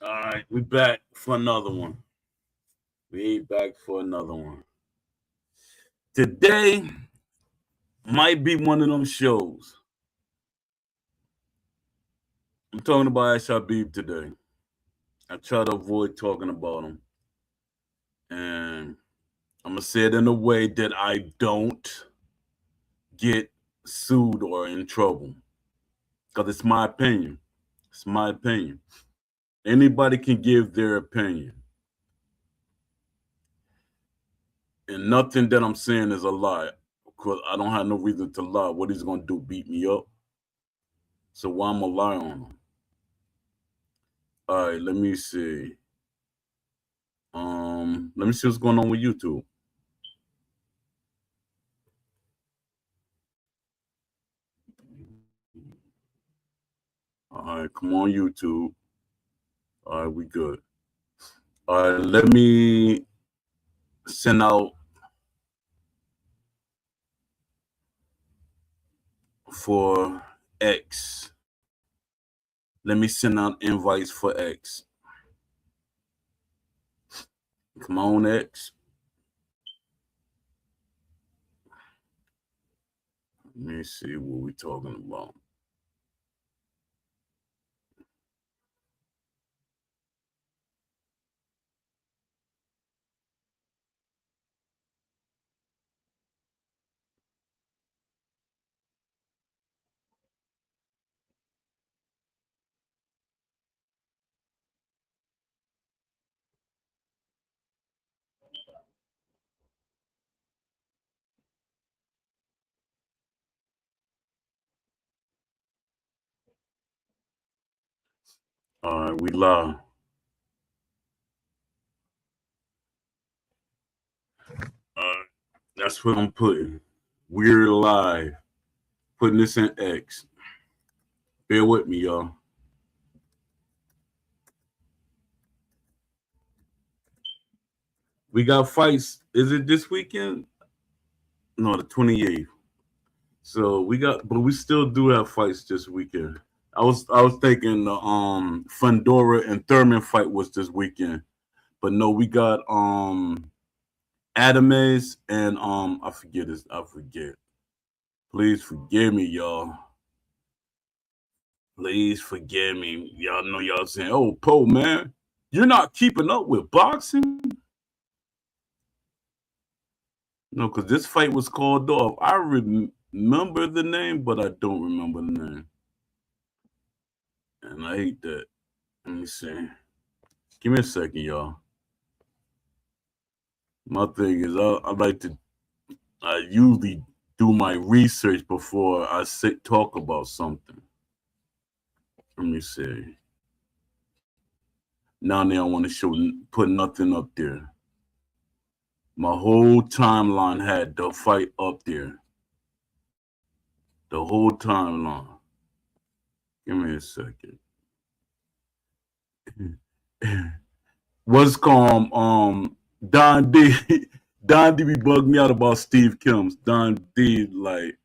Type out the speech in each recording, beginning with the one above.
All right, we back for another one. We back for another one. Today might be one of them shows. I'm talking about Ash Habib today. I try to avoid talking about him. And I'm going to say it in a way that I don't get sued or in trouble. Because it's my opinion. It's my opinion. Anybody can give their opinion. And nothing that I'm saying is a lie. Because I don't have no reason to lie. What he's going to do, beat me up? So why I'm going to lie on him? All right, let me see. Let me see what's going on with YouTube. All right, come on, YouTube. All right, we good. All right, let me send out for X. Let me send out invites for X. Come on, X. Let me see what we talking about. All right, we live. All right, that's what I'm putting. We're live. Putting this in X. Bear with me, y'all. We got fights. Is it this weekend? No, the 28th. So but we still do have fights this weekend. I was thinking the Fundora and Thurman fight was this weekend, but no, we got Adames and I forget this. I forget. Please forgive me, y'all. Please forgive me. Y'all know y'all saying, "Oh, Poe, man, you're not keeping up with boxing." No, because this fight was called off. I remember the name, but I don't remember the name, and I hate that. Let me see. Give me a second, y'all. My thing is, I like to. I usually do my research before I talk about something. Let me see. Now they don't want to put nothing up there. My whole timeline had the fight up there. The whole timeline. Give me a second. What's called Don D. Don D be bugged me out about Steve Kim's. Don D like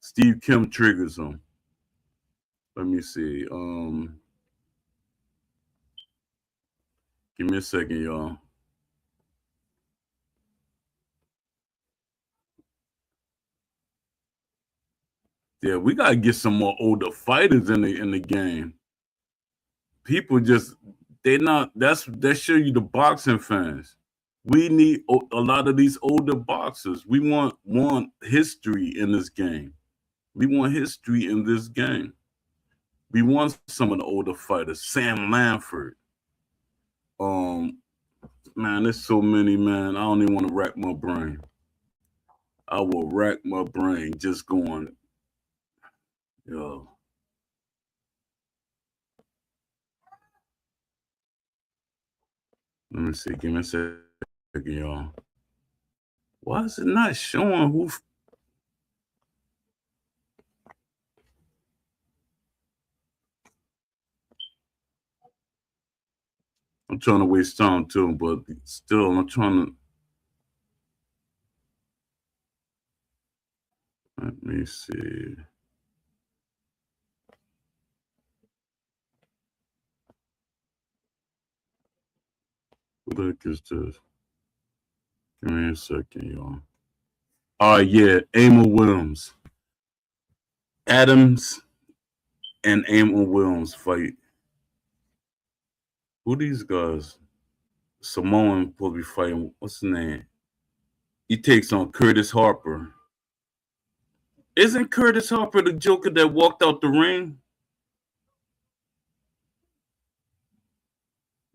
Steve Kim triggers him. Let me see. Give me a second, y'all. Yeah, we gotta get some more older fighters in the game. People just they not. That show you the boxing fans. We need a lot of these older boxers. We want history in this game. We want history in this game. We want some of the older fighters. Sam Lanford. Um, man, there's so many, man. I don't even want to rack my brain. I will rack my brain just going, yo. Let me see. Give me a second, y'all. Why is it not showing who? I'm trying to waste time too, but still, I'm trying to. Let me see. What the heck is this? Give me a second, y'all. All right, yeah, Amon Williams. Adams and Amon Williams fight. Who these guys? Samoan supposed to be fighting. What's his name? He takes on Curtis Harper. Isn't Curtis Harper the Joker that walked out the ring?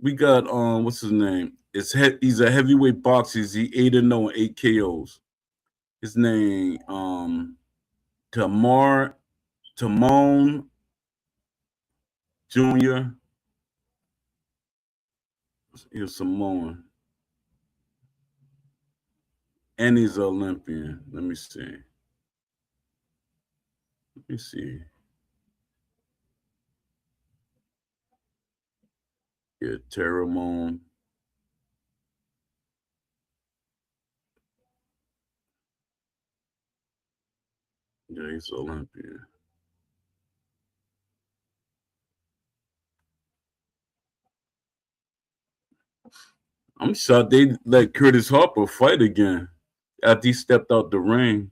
We got what's his name? He's a heavyweight boxer. He 8-0 and 8 KOs. His name Tamon Jr. He was Samoan. And he's an Olympian. Let me see. Let me see. Yeah, Terramon. Yeah, he's Olympian. I'm shocked they let Curtis Harper fight again after he stepped out the ring.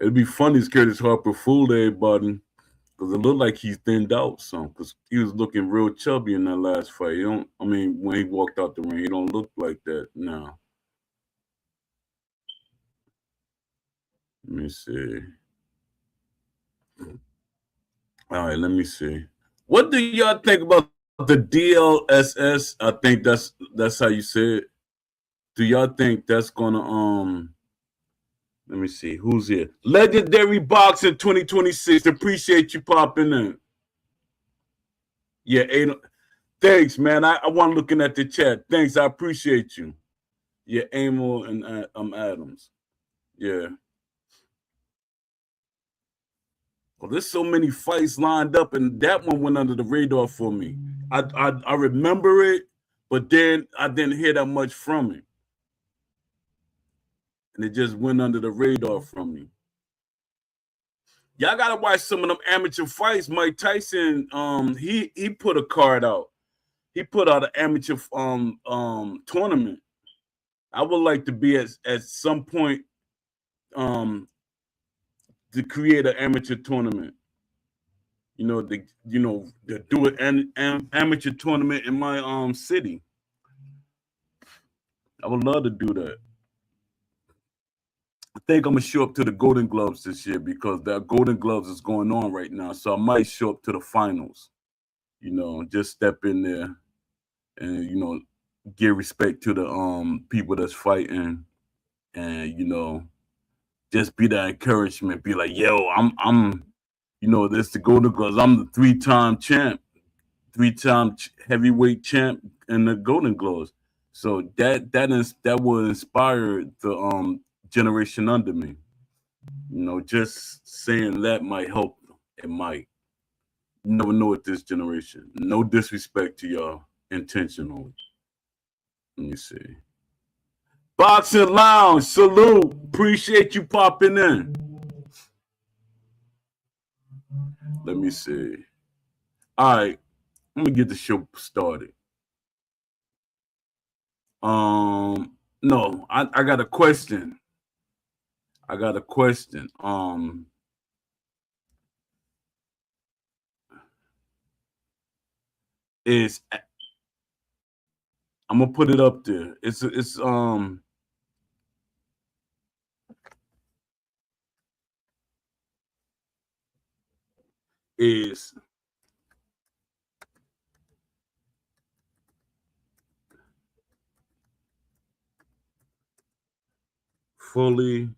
It'd be funny if Curtis Harper fooled everybody because it looked like he's thinned out some because he was looking real chubby in that last fight. You don't, I mean, when he walked out the ring, he don't look like that now. Let me see. All right, let me see. What do y'all think about the DLSS? I think that's how you say it. Do y'all think that's gonna let me see who's here. Legendary Boxing 2026. Appreciate you popping in. Yeah, thanks, man. I want looking at the chat. Thanks, I appreciate you. Yeah, Amo and Adams. Yeah. Well, there's so many fights lined up, and that one went under the radar for me. I remember it, but then I didn't hear that much from it, and it just went under the radar from me. Y'all gotta watch some of them amateur fights. Mike Tyson, he put a card out. He put out an amateur tournament. I would like to be at some point to create an amateur tournament. To do an amateur tournament in my city. I would love to do that. I think I'm gonna show up to the Golden Gloves this year because that Golden Gloves is going on right now. So I might show up to the finals. Just step in there and give respect to the people that's fighting, and just be that encouragement. Be like, yo, I'm this the Golden Gloves. I'm the 3-time champ, 3-time heavyweight champ in the Golden Gloves. So that will inspire the generation under me. Just saying that might help. It might. You never know with this generation. No disrespect to y'all intentionally. Let me see. Boxing Lounge, salute. Appreciate you popping in. Let me see. All right, let me get the show started. No, I got a question. I got a question. Is I'm gonna put it up there. It's is fully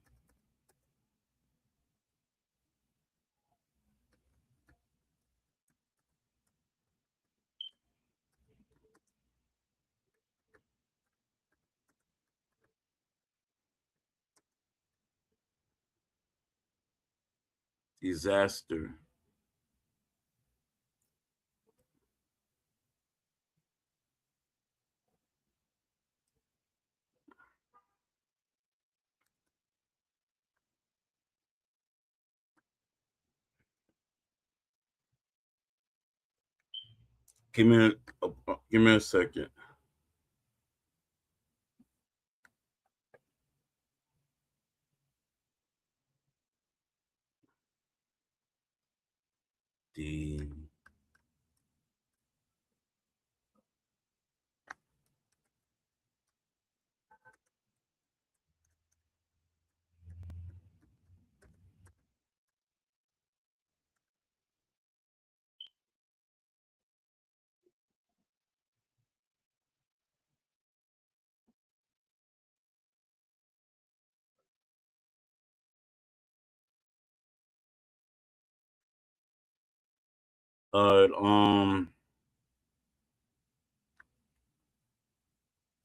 disaster. Give me a second. The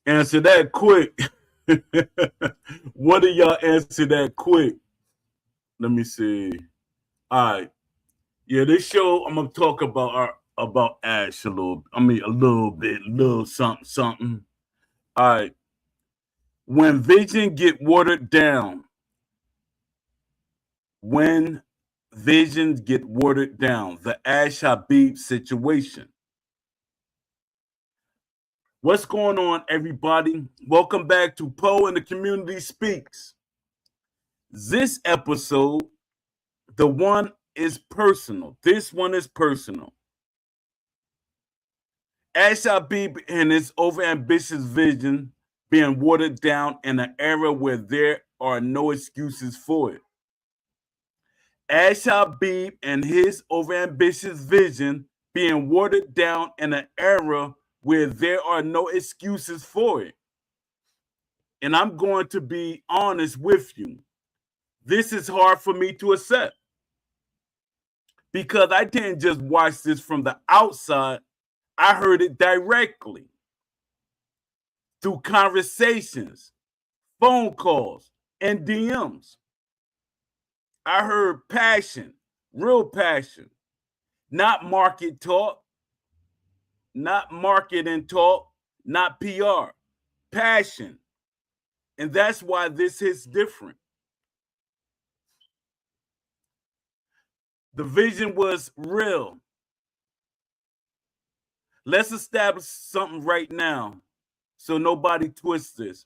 answer that quick. What do y'all answer that quick? Let me see. All right. Yeah, this show I'm gonna talk about Ash a little. I mean, a little bit, little something, something. All right. When Vision get watered down, when Visions get watered down, the Ash Habib situation. What's going on, everybody? Welcome back to Poe and the Community Speaks. This episode, the one is personal. This one is personal. Ash Habib and his overambitious vision being watered down in an era where there are no excuses for it. Ash Habib and his overambitious vision being watered down in an era where there are no excuses for it. And I'm going to be honest with you. This is hard for me to accept because I didn't just watch this from the outside, I heard it directly through conversations, phone calls, and DMs. I heard passion, real passion, not market talk, not marketing talk, not PR, passion. And that's why this is different. The vision was real. Let's establish something right now so nobody twists this.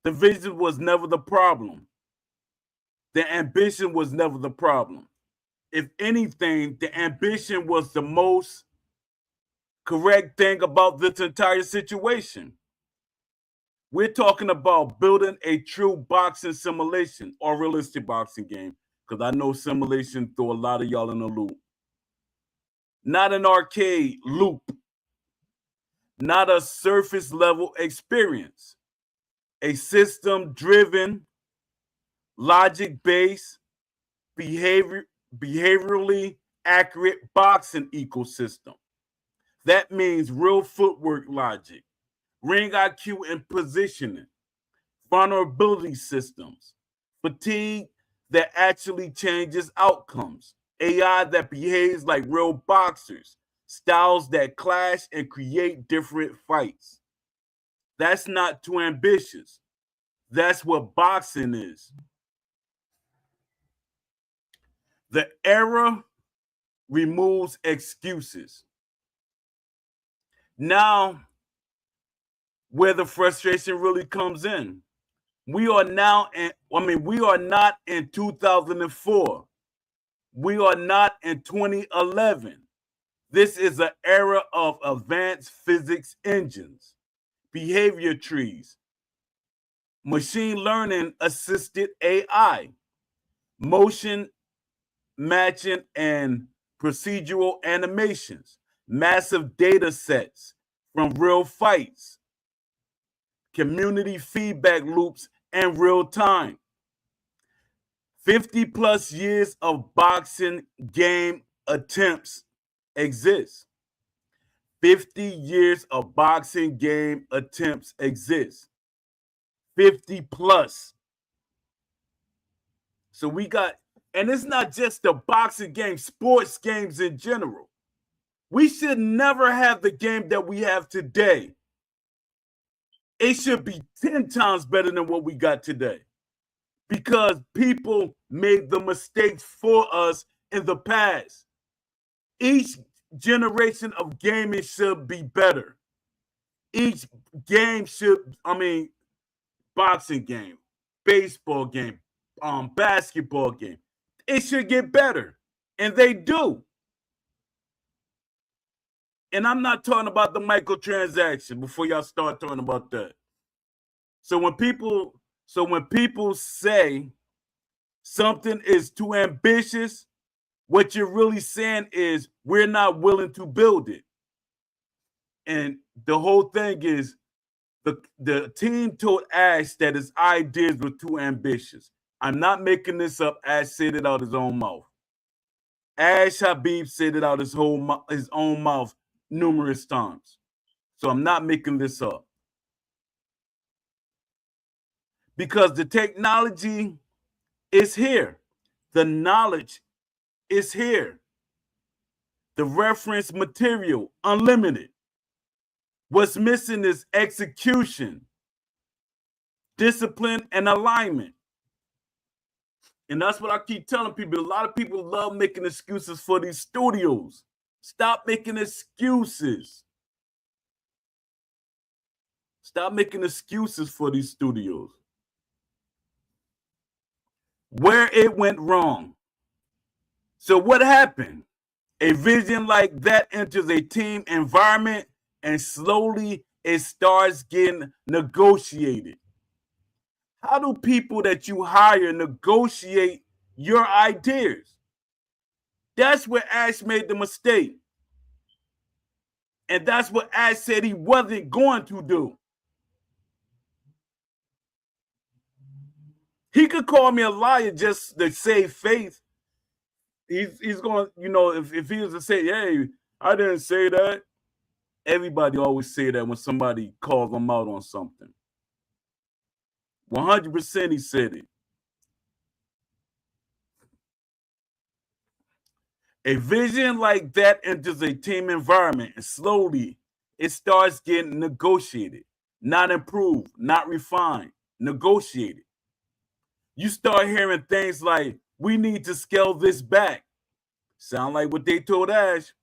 The vision was never the problem. The ambition was never the problem. If anything, the ambition was the most correct thing about this entire situation. We're talking about building a true boxing simulation or realistic boxing game, because I know simulation threw a lot of y'all in a loop. Not an arcade loop, not a surface level experience, a system driven, logic based, behaviorally accurate boxing ecosystem. That means real footwork logic, ring IQ and positioning, vulnerability systems, fatigue that actually changes outcomes, AI that behaves like real boxers, styles that clash and create different fights. That's not too ambitious. That's what boxing is. The era removes excuses. Now, where the frustration really comes in, we are now we are not in 2004. We are not in 2011. This is an era of advanced physics engines, behavior trees, machine learning assisted AI, motion matching and procedural animations, massive data sets from real fights, community feedback loops, and real time. 50 plus years of boxing game attempts exist. 50 years of boxing game attempts exist. 50 plus. So we got, and it's not just the boxing game, sports games in general. We should never have the game that we have today. It should be 10 times better than what we got today because people made the mistakes for us in the past. Each generation of gaming should be better. Each game should, boxing game, baseball game, basketball game, it should get better. And they do. And I'm not talking about the microtransaction before y'all start talking about that. So when people say something is too ambitious, what you're really saying is we're not willing to build it. And the whole thing is the team told Ash that his ideas were too ambitious. I'm not making this up. Ash said it out his own mouth. Ash Habib said it out his own mouth numerous times. So I'm not making this up. Because the technology is here. The knowledge is here. The reference material, unlimited. What's missing is execution, discipline, and alignment. And that's what I keep telling people. A lot of people love making excuses for these studios. Stop making excuses. Stop making excuses for these studios. Where it went wrong. So what happened? A vision like that enters a team environment and slowly it starts getting negotiated. How do people that you hire negotiate your ideas? That's where Ash made the mistake. And that's what Ash said he wasn't going to do. He could call me a liar just to save face. He's going, if he was to say, hey, I didn't say that. Everybody always say that when somebody calls them out on something. 100% he said it. A vision like that enters a team environment and slowly it starts getting negotiated, not improved, not refined, negotiated. You start hearing things like, we need to scale this back. Sound like what they told Ash.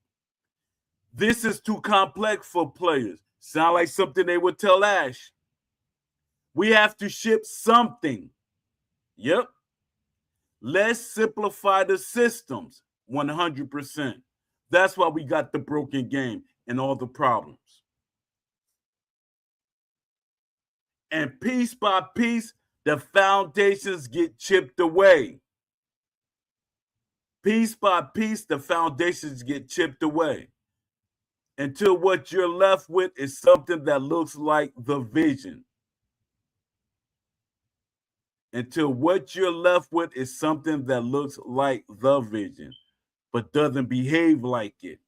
This is too complex for players. Sound like something they would tell Ash. We have to ship something. Yep. Let's simplify the systems. 100%. That's why we got the broken game and all the problems. And piece by piece, the foundations get chipped away. Piece by piece, the foundations get chipped away until what you're left with is something that looks like the vision. Until what you're left with is something that looks like the vision, but doesn't behave like it.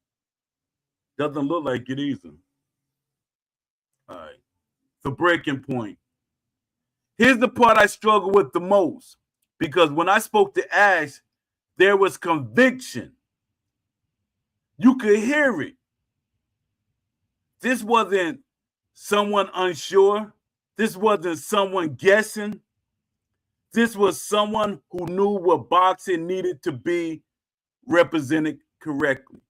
Doesn't look like it either. All right. The breaking point. Here's the part I struggle with the most, because when I spoke to Ash, there was conviction. You could hear it. This wasn't someone unsure. This wasn't someone guessing. This was someone who knew what boxing needed to be represented correctly.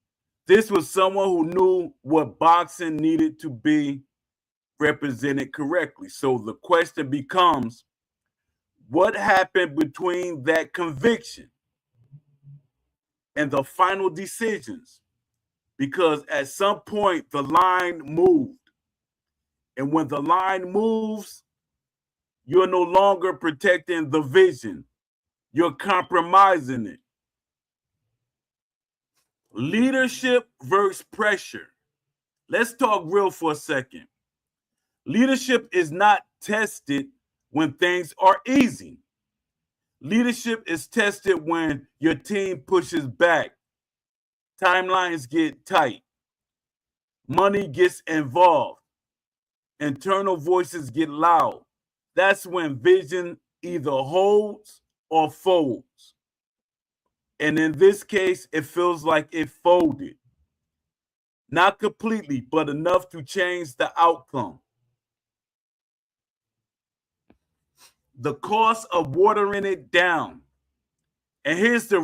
This was someone who knew what boxing needed to be represented correctly. So the question becomes, what happened between that conviction and the final decisions? Because at some point, the line moved. And when the line moves, you're no longer protecting the vision. You're compromising it. Leadership versus pressure. Let's talk real for a second. Leadership is not tested when things are easy. Leadership is tested when your team pushes back, timelines get tight, money gets involved, internal voices get loud. That's when vision either holds or folds. And in this case, it feels like it folded. Not completely, but enough to change the outcome. The cost of watering it down. And here's the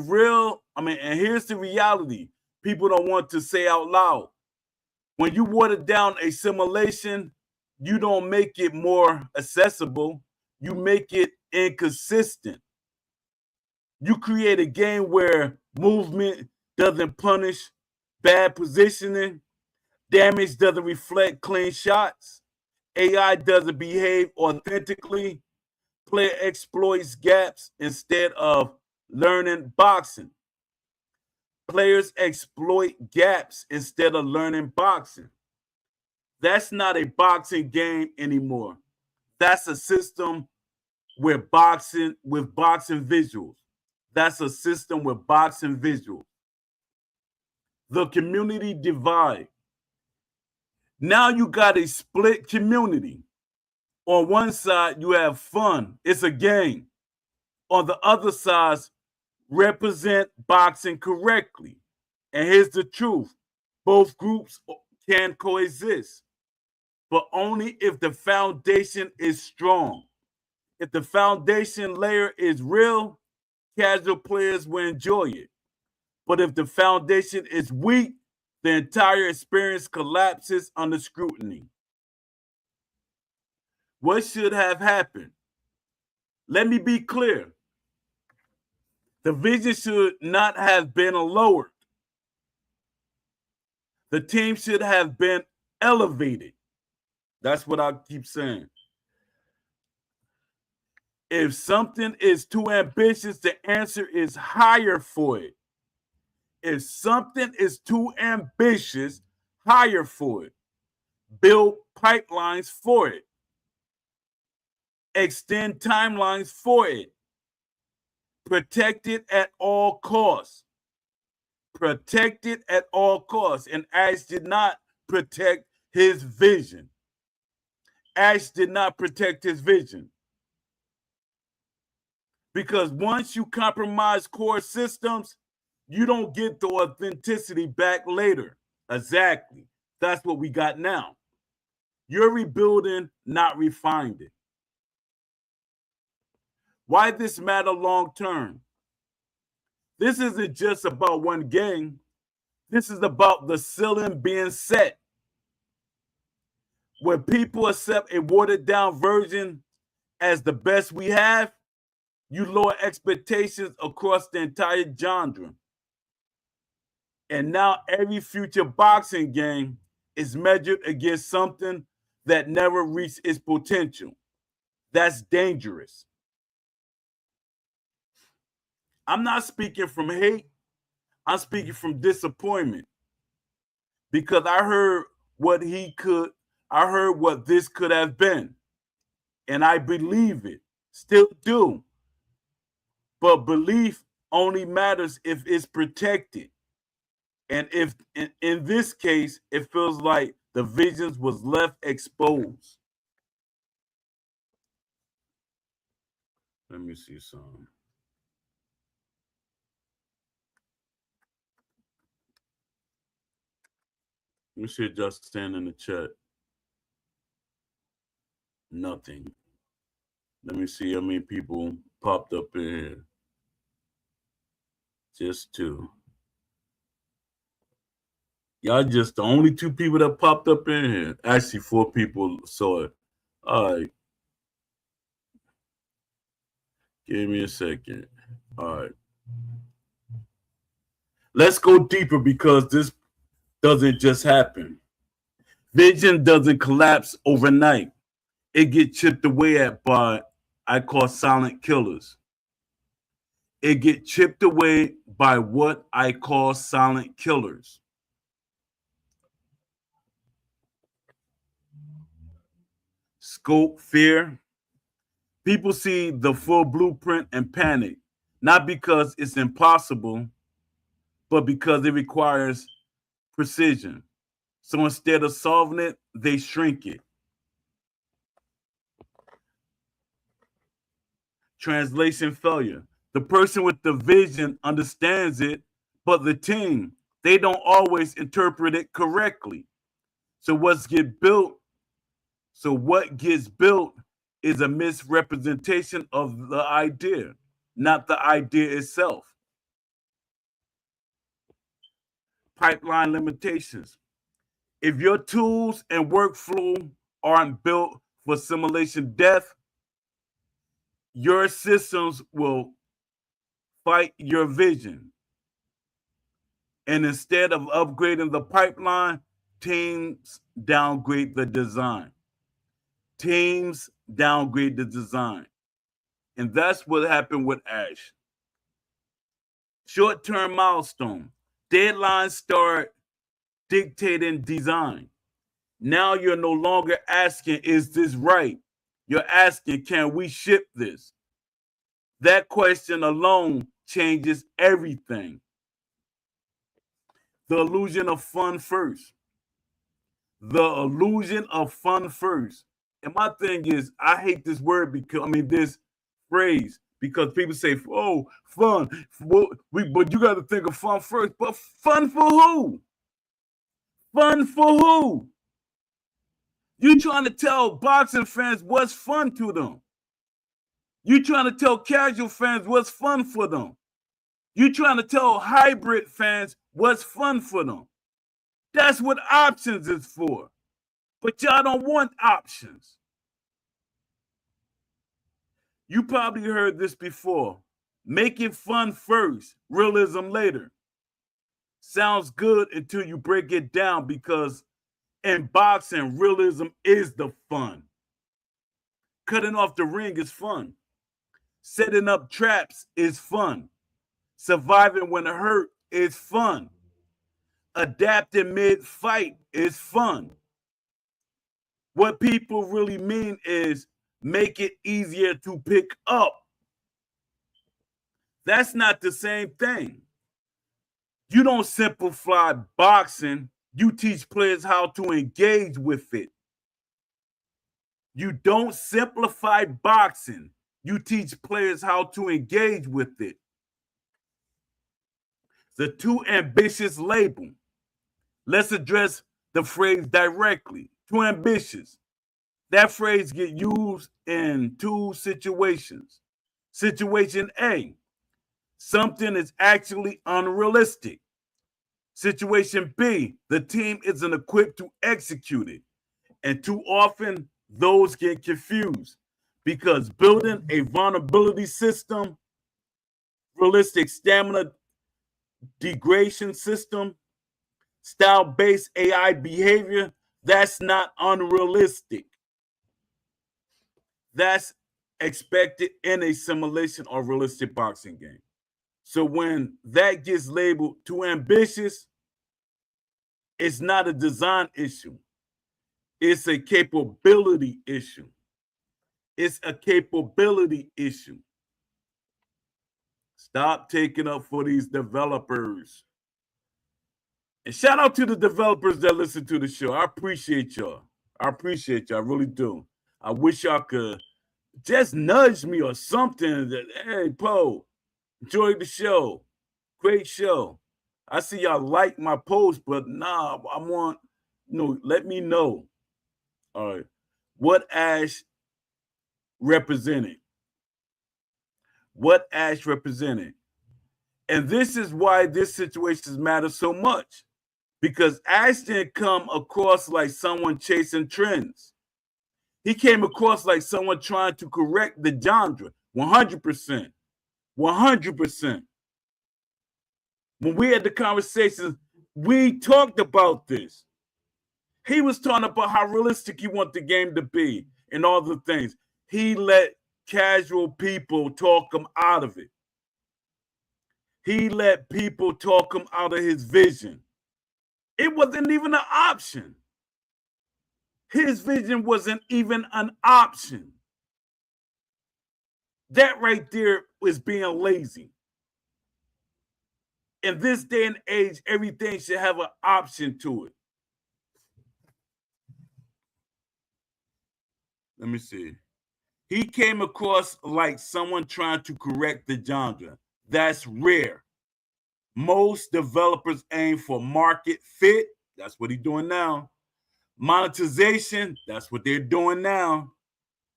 reality. people don't want to say out loud. When you water down a simulation, you don't make it more accessible. You make it inconsistent. You create a game where movement doesn't punish bad positioning, damage doesn't reflect clean shots, AI doesn't behave authentically, player exploits gaps instead of learning boxing. Players exploit gaps instead of learning boxing. That's not a boxing game anymore. That's a system with boxing visuals. That's a system with boxing visuals. The community divide. Now you got a split community. On one side, you have fun. It's a game. On the other side, represent boxing correctly. And here's the truth. Both groups can coexist, but only if the foundation is strong. If the foundation layer is real, casual players will enjoy it. But if the foundation is weak, the entire experience collapses under scrutiny. What should have happened? Let me be clear. The vision should not have been lowered. The team should have been elevated. That's what I keep saying. If something is too ambitious, the answer is hire for it. If something is too ambitious, hire for it. Build pipelines for it. Extend timelines for it. Protect it at all costs. Protect it at all costs. And Ash did not protect his vision. Ash did not protect his vision. Because once you compromise core systems, you don't get the authenticity back later. Exactly. That's what we got now. You're rebuilding, not refined it. Why this matter long term? This isn't just about one game. This is about the ceiling being set. When people accept a watered down version as the best we have, you lower expectations across the entire genre. And now every future boxing game is measured against something that never reached its potential. That's dangerous. I'm not speaking from hate. I'm speaking from disappointment. Because I heard what this could have been. And I believe it. Still do. But belief only matters if it's protected. And if in this case, it feels like the visions was left exposed. Let me see some. Let me see Justin in the chat. Nothing. Let me see how many people popped up in here. Just two. Y'all just the only two people that popped up in here. Actually, 4 people saw it. All right. Give me a second. All right. Let's go deeper because this doesn't just happen. Vision doesn't collapse overnight. It gets chipped away at by, I call, silent killers. It gets chipped away by what I call silent killers. Scope, fear. People see the full blueprint and panic, not because it's impossible, but because it requires precision. So instead of solving it, they shrink it. Translation failure. The person with the vision understands it, but the team, they don't always interpret it correctly. So what gets built is a misrepresentation of the idea, not the idea itself. pipeline limitations. If your tools and workflow aren't built for simulation death, your systems will fight your vision. And instead of upgrading the pipeline, teams downgrade the design. Teams downgrade the design. And that's what happened with Ash. Short-term milestone. Deadlines start dictating design. Now you're no longer asking, is this right? You're asking, can we ship this? That question alone changes everything. The illusion of fun first. The illusion of fun first. And my thing is, I hate this word this phrase, because people say, oh, fun. But you got to think of fun first. But fun for who? Fun for who? You trying to tell boxing fans what's fun to them. You trying to tell casual fans what's fun for them. You trying to tell hybrid fans what's fun for them. That's what options is for. But y'all don't want options. You probably heard this before. Make it fun first, realism later. Sounds good until you break it down, because in boxing, realism is the fun. Cutting off the ring is fun. Setting up traps is fun. Surviving when hurt is fun. Adapting mid-fight is fun. What people really mean is make it easier to pick up. That's not the same thing. You don't simplify boxing. You teach players how to engage with it. You don't simplify boxing. You teach players how to engage with it. The too ambitious label. Let's address the phrase directly. Too ambitious. That phrase gets used in two situations. Situation A, something is actually unrealistic. Situation B, the team isn't equipped to execute it. And too often, those get confused, because building a vulnerability system, realistic stamina degradation system, style-based AI behavior, that's not unrealistic. That's expected in a simulation or realistic boxing game. So when that gets labeled too ambitious, it's not a design issue. It's a capability issue. It's a capability issue. Stop taking up for these developers. And shout out to the developers that listen to the show. I appreciate y'all. I really do. I wish y'all could just nudge me or something that, hey, Poe, enjoy the show. Great show. I see y'all like my post, but nah, I want, let me know. All right. What Ash represented. What Ash represented. And this is why this situation matters so much. Because Ash didn't come across like someone chasing trends. He came across like someone trying to correct the genre. 100%. 100%. When we had the conversations, we talked about this. He was talking about how realistic he wanted the game to be and all the things. He let casual people talk him out of it. He let people talk him out of his vision. It wasn't even an option. His vision wasn't even an option. That right there is being lazy. In this day and age, everything should have an option to it. Let me see. He came across like someone trying to correct the genre. That's rare. Most developers aim for market fit. That's what he's doing now. Monetization. That's what they're doing now.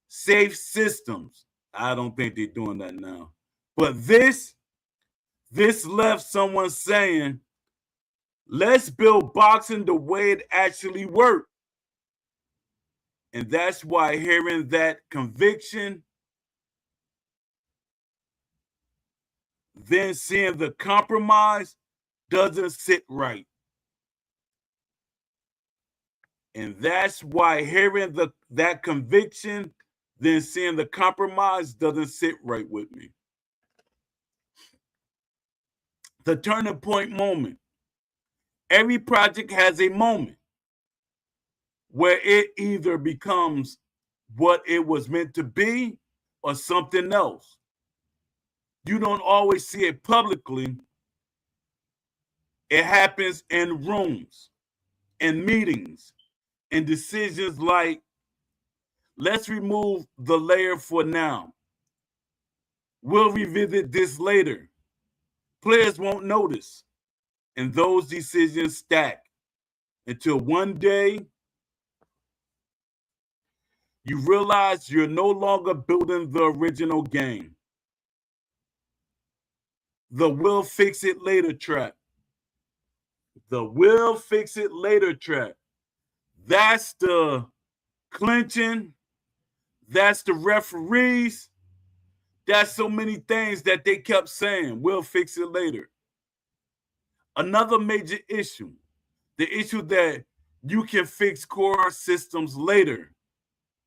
Safe systems. I don't think they're doing that now. But this left someone saying, Let's build boxing the way it actually worked. And that's why hearing that conviction, then seeing the compromise doesn't sit right. And that's why hearing that conviction, then seeing the compromise doesn't sit right with me. The turning point moment. Every project has a moment where it either becomes what it was meant to be or something else. You don't always see it publicly. It happens in rooms, in meetings, in decisions like, let's remove the layer for now. We'll revisit this later. Players won't notice. And those decisions stack until one day you realize you're no longer building the original game. The we'll fix it later trap. The we'll fix it later trap. That's the clinching. That's the referees. That's so many things that they kept saying. We'll fix it later. Another major issue, the issue that you can fix core systems later.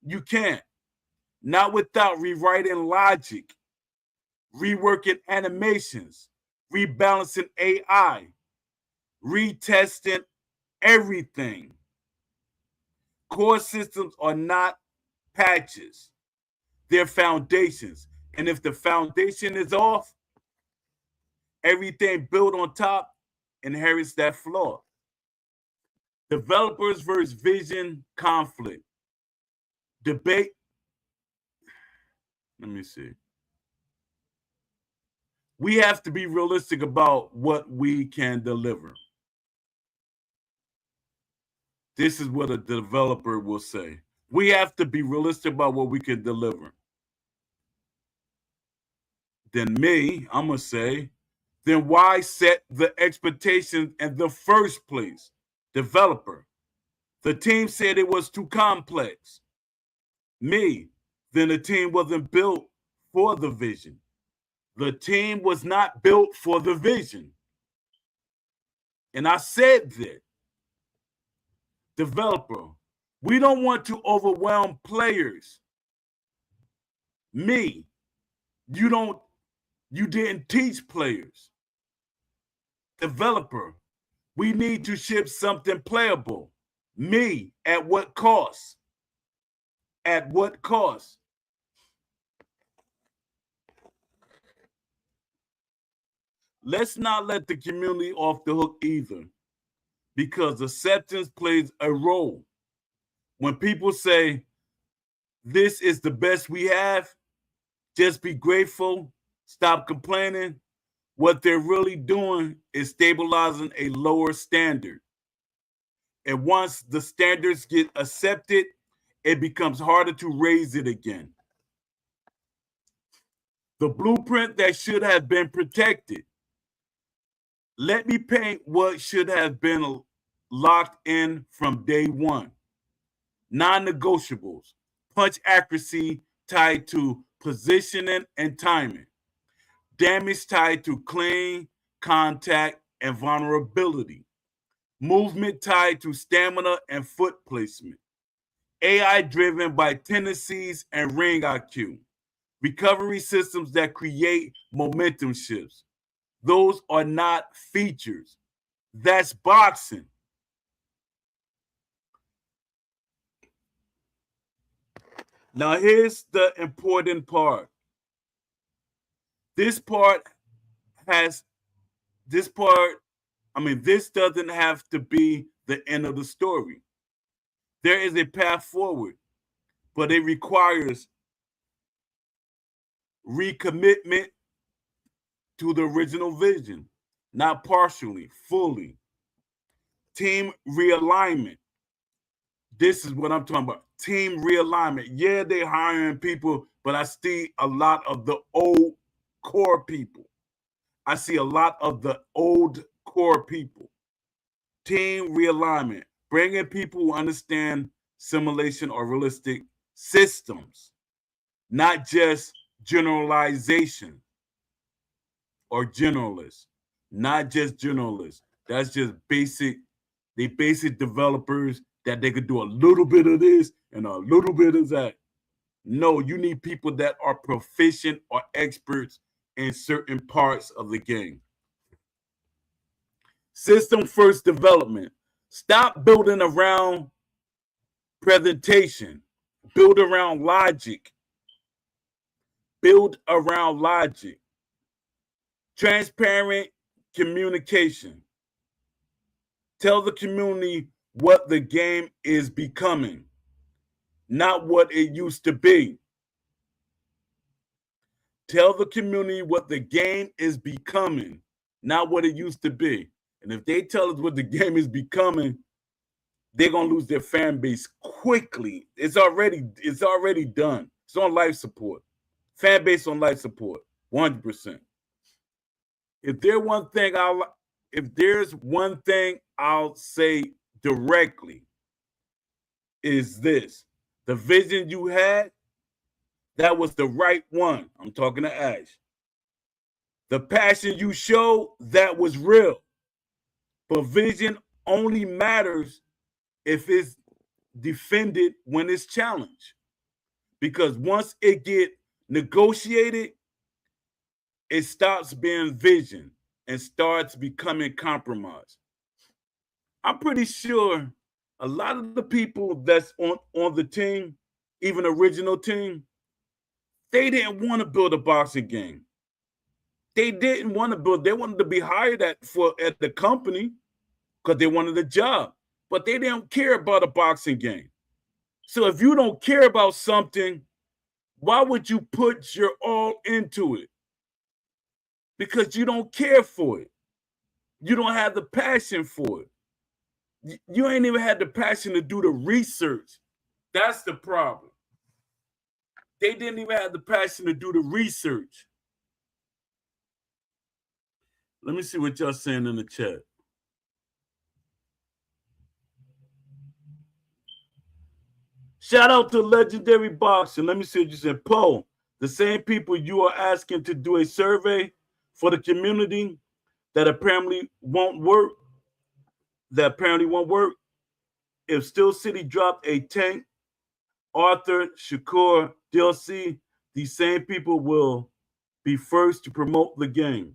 You can't. Not without rewriting logic, reworking animations, rebalancing AI, retesting everything. Core systems are not patches, they're foundations. And if the foundation is off, everything built on top inherits that flaw. Developers versus vision conflict. Debate. Let me see. We have to be realistic about what we can deliver. This is what a developer will say. We have to be realistic about what we can deliver. Then me, I'm going to say, then why set the expectations in the first place? Developer. The team said it was too complex. Me, then the team wasn't built for the vision. The team was not built for the vision. And I said that. Developer, we don't want to overwhelm players. Me, you didn't teach players. Developer, we need to ship something playable. Me, at what cost? At what cost? Let's not let the community off the hook either, because acceptance plays a role. When people say, this is the best we have, just be grateful, stop complaining, what they're really doing is stabilizing a lower standard. And once the standards get accepted, it becomes harder to raise it again. The blueprint that should have been protected. Let me paint what should have been locked in from day one. Non-negotiables, punch accuracy tied to positioning and timing, damage tied to clean contact and vulnerability, movement tied to stamina and foot placement, AI driven by tendencies and ring IQ, recovery systems that create momentum shifts. Those are not features. That's boxing. Now, here's the important part. This doesn't have to be the end of the story. There is a path forward, but it requires recommitment to the original vision, not partially, fully. Team realignment. This is what I'm talking about. Team realignment. Yeah, they're hiring people, but I see a lot of the old core people. I see a lot of the old core people. team realignment, bringing people who understand simulation or realistic systems, not just generalization or generalists, not just generalists. That's just basic. They basic developers that they could do a little bit of this and a little bit of that. No, you need people that are proficient or experts in certain parts of the game. System first development. Stop building around presentation. Build around logic. Build around logic. Transparent communication. Tell the community what the game is becoming, not what it used to be. Tell the community what the game is becoming, not what it used to be. And if they tell us what the game is becoming, they're gonna lose their fan base quickly. It's already done. It's on life support. Fan base on life support, 100%. If there's one thing I'll say directly, is this: the vision you had, that was the right one. I'm talking to Ash. The passion you showed, that was real. But vision only matters if it's defended when it's challenged. Because once it get negotiated, it stops being vision and starts becoming compromise. I'm pretty sure a lot of the people that's on the team, even original team, they didn't want to build a boxing game. They didn't want to build. They wanted to be hired at the company because they wanted a job, but they didn't care about a boxing game. So if you don't care about something, why would you put your all into it? Because you don't care for it. You don't have the passion for it. You ain't even had the passion to do the research. That's the problem. They didn't even have the passion to do the research. Let me see what y'all saying in the chat. Shout out to Legendary Boxing. Let me see what you said. Poe, the same people you are asking to do a survey for the community that apparently won't work. If Steel City dropped a Tank, Arthur, Shakur, DLC, these same people will be first to promote the game.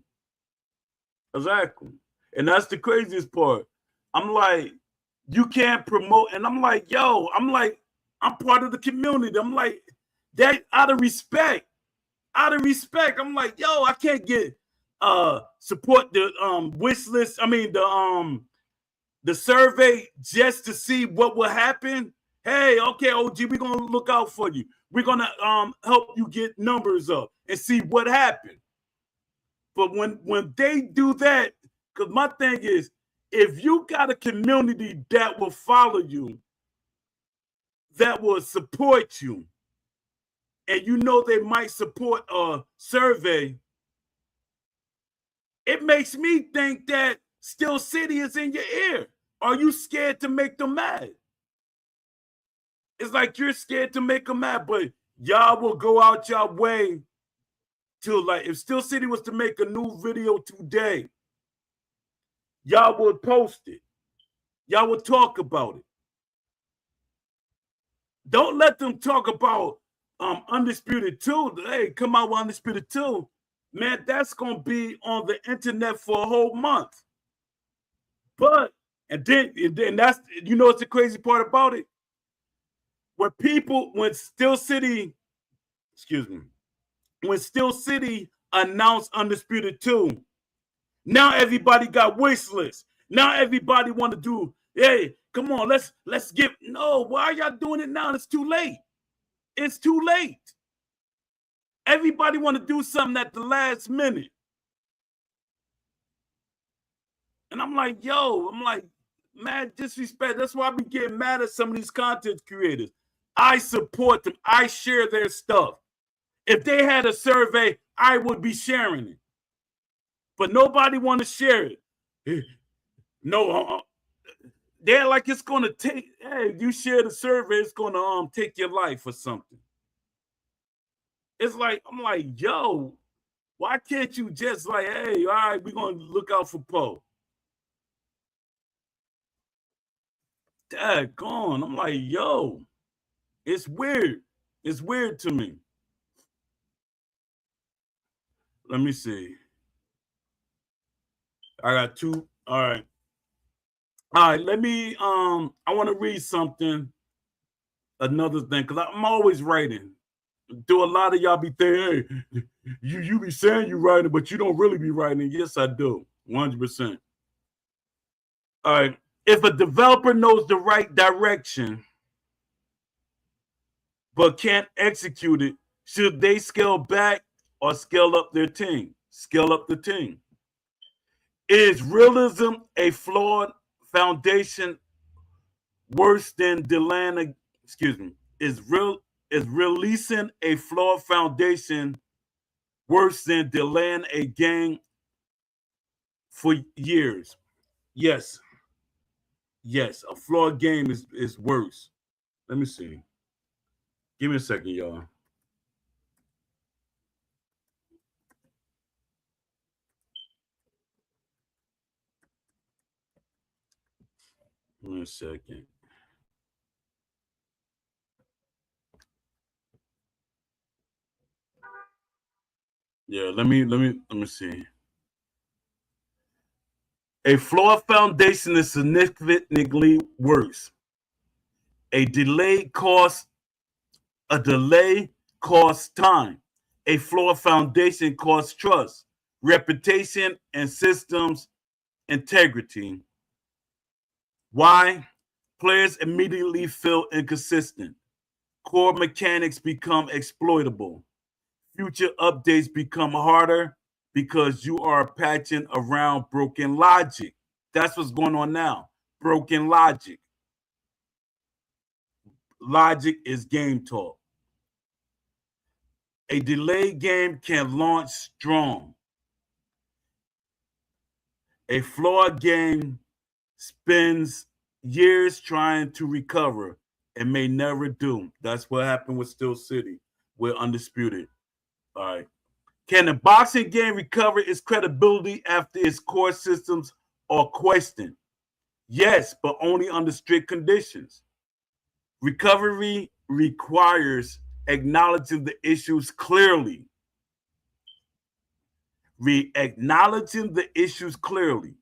Exactly. And that's the craziest part. I'm like, you can't promote. And I'm like, yo, I'm part of the community. I'm like, that out of respect. I'm like, yo, I can't get support the wish list. I mean the survey just to see what will happen. Hey, okay, OG, we're gonna look out for you. We're gonna help you get numbers up and see what happened. But when they do that, because my thing is, if you got a community that will follow you, that will support you, and you know they might support a survey, it makes me think that Steel City is in your ear. Are you scared to make them mad? It's like you're scared to make them mad, but y'all will go out your way to, like, if Steel City was to make a new video today, y'all would post it. Y'all would talk about it. Don't let them talk about Undisputed 2. Hey, come out with Undisputed 2. Man, that's going to be on the internet for a whole month. But, and then that's, you know what's the crazy part about it? When Steel City announced Undisputed 2, now everybody got wish lists. Now everybody want to do, hey, come on, let's get, no, why are y'all doing it now? It's too late. It's too late. Everybody want to do something at the last minute. And I'm like, mad disrespect. That's why I be getting mad at some of these content creators. I support them. I share their stuff. If they had a survey, I would be sharing it. But nobody want to share it. No, they're like it's gonna take. Hey, you share the survey, it's gonna take your life or something. It's like I'm like, yo, why can't you just like, hey, all right, we're gonna look out for Poe. Daggone. I'm like, yo, it's weird. It's weird to me. Let me see. I got two. All right. All right. Let me I want to read something, another thing, because I'm always writing. Do a lot of y'all be thinking, hey, you be saying you writing, but you don't really be writing. Yes, I do. 100%. All right. If a developer knows the right direction but can't execute it, should they scale back or scale up their team? Scale up the team. Is realism a flawed foundation worse than delaying? Excuse me. Is releasing a flawed foundation worse than delaying a game for years? Yes. Yes. A flawed game is worse. Let me see. Give me a second, y'all. Give me a second. Yeah, let me see. A flawed foundation is significantly worse. A delay costs A delay costs time. A flawed foundation costs trust, reputation, and systems integrity. Why? Players immediately feel inconsistent. Core mechanics become exploitable. Future updates become harder because you are patching around broken logic. That's what's going on now. Broken logic. Logic is game talk. A delayed game can launch strong. A flawed game spends years trying to recover and may never do. That's what happened with Steel City. We're undisputed. All right. Can the boxing game recover its credibility after its core systems are questioned? Yes, but only under strict conditions. Recovery requires acknowledging the issues clearly. Acknowledging the issues clearly.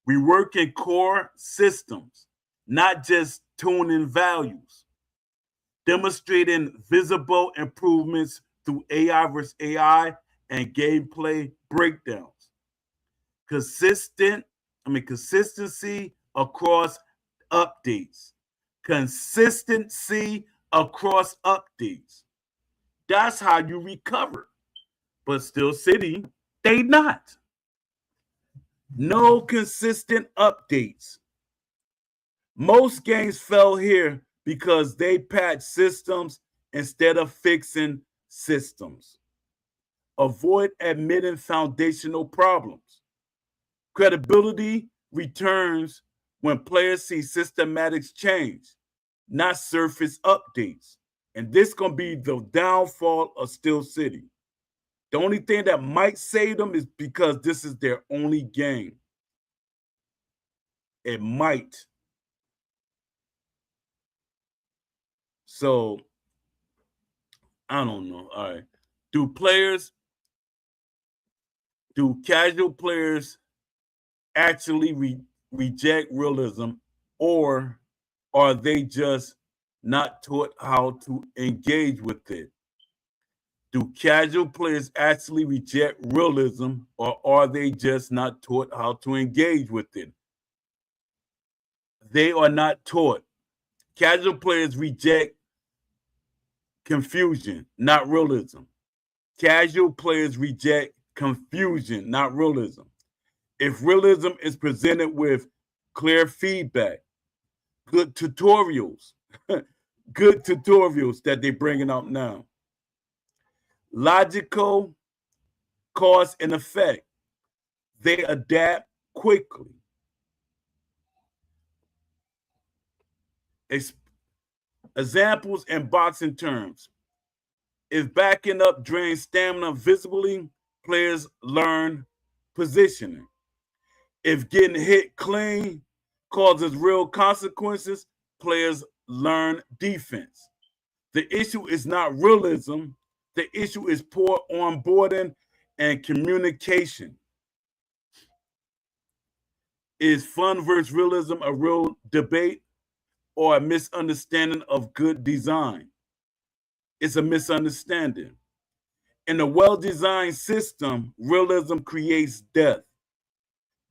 We work in core systems, not just tuning values. Demonstrating visible improvements through AI versus AI and gameplay breakdowns. Consistency across updates. Consistency across updates. That's how you recover. But Steel City, they not. No consistent updates. Most games fell here because they patched systems instead of fixing systems. Avoid admitting foundational problems. Credibility returns when players see systematics change, not surface updates. And this is going to be the downfall of Steel City. The only thing that might save them is because this is their only game. It might. So, I don't know. All right. Do casual players actually reject realism, or are they just not taught how to engage with it? Do casual players actually reject realism, or are they just not taught how to engage with it? They are not taught. Casual players reject confusion, not realism. Casual players reject confusion, not realism. If realism is presented with clear feedback, good tutorials, good tutorials that they're bringing up now, logical cause and effect, they adapt quickly. Examples in boxing terms. If backing up drains stamina visibly, players learn positioning. If getting hit clean causes real consequences, players learn defense. The issue is not realism. The issue is poor onboarding and communication. Is fun versus realism a real debate or a misunderstanding of good design? It's a misunderstanding. In a well-designed system, realism creates depth.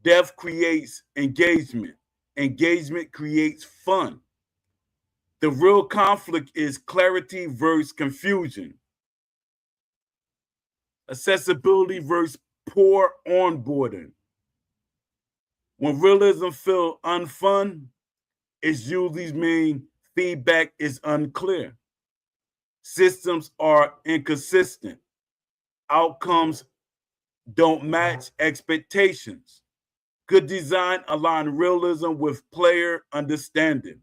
Depth creates engagement. Engagement creates fun. The real conflict is clarity versus confusion. Accessibility versus poor onboarding. When realism feels unfun, it usually means feedback is unclear. Systems are inconsistent. Outcomes don't match expectations. Good design aligns realism with player understanding.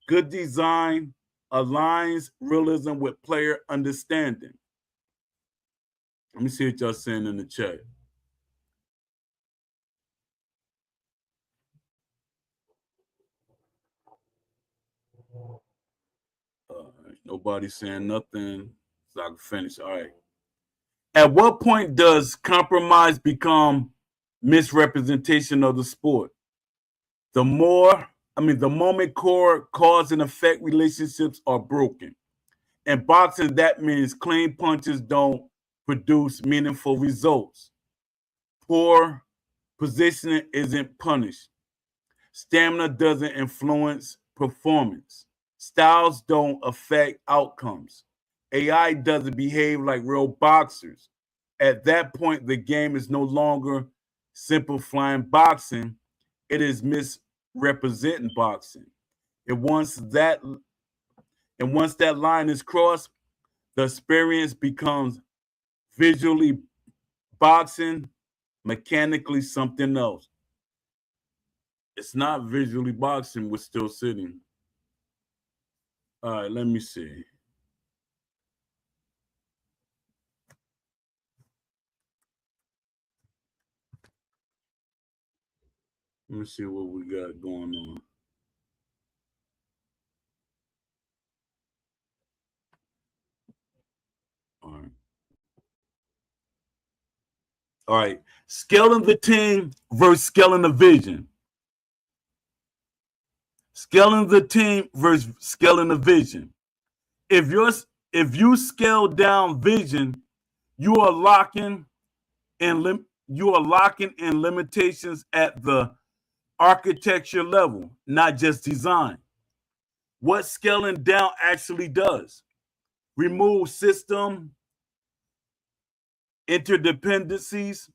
Good design aligns realism with player understanding. Let me see what y'all saying in the chat. Nobody saying nothing, so I can finish. All right. At what point does compromise become misrepresentation of the sport? The moment core, cause, and effect relationships are broken. In boxing, that means clean punches don't produce meaningful results. Poor positioning isn't punished. Stamina doesn't influence performance. Styles don't affect outcomes. AI doesn't behave like real boxers. At that point, the game is no longer simplifying boxing, it is misrepresenting boxing. And once that line is crossed, the experience becomes visually boxing, mechanically something else. It's not visually boxing, we're still sitting. All right, let me see. Let me see what we got going on. All right. All right. Scaling the team versus scaling the vision. Scaling the team versus scaling the vision. If you scale down vision, you are locking in limitations at the architecture level, not just design. What scaling down actually does: remove system interdependencies,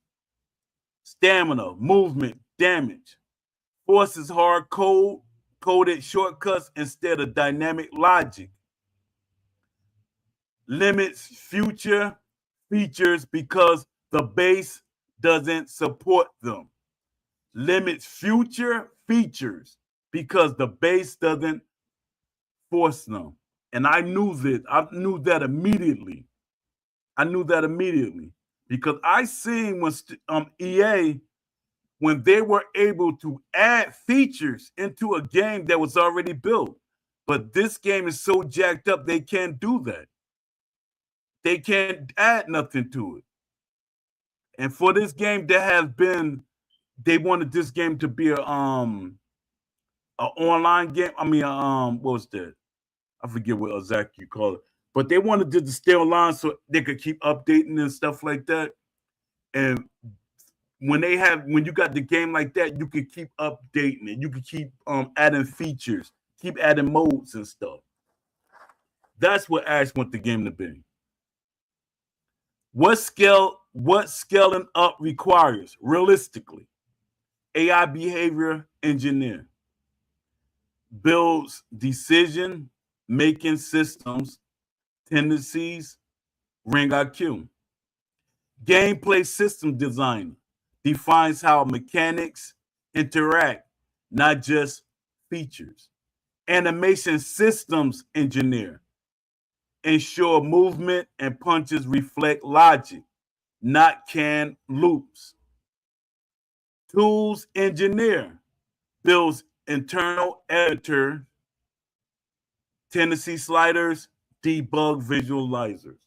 stamina, movement, damage, forces coded shortcuts instead of dynamic logic, limits future features because the base doesn't support them, limits future features because the base doesn't force them. And I knew that immediately. Because I seen when EA, when they were able to add features into a game that was already built. But this game is so jacked up, they can't do that. They can't add nothing to it. And for this game, they wanted this game to be a online game. What was that? I forget what exactly you call it. But they wanted it to stay online so they could keep updating and stuff like that. And when you got the game like that, you could keep updating it. You could keep adding features, keep adding modes and stuff. That's what Ash want the game to be. What scaling up requires realistically? AI behavior engineer builds decision making systems, tendencies, ring IQ. Gameplay system designer defines how mechanics interact, not just features. Animation systems engineer. Ensure movement and punches reflect logic, not canned loops. Tools engineer. Builds internal editor, tendency sliders, debug visualizers.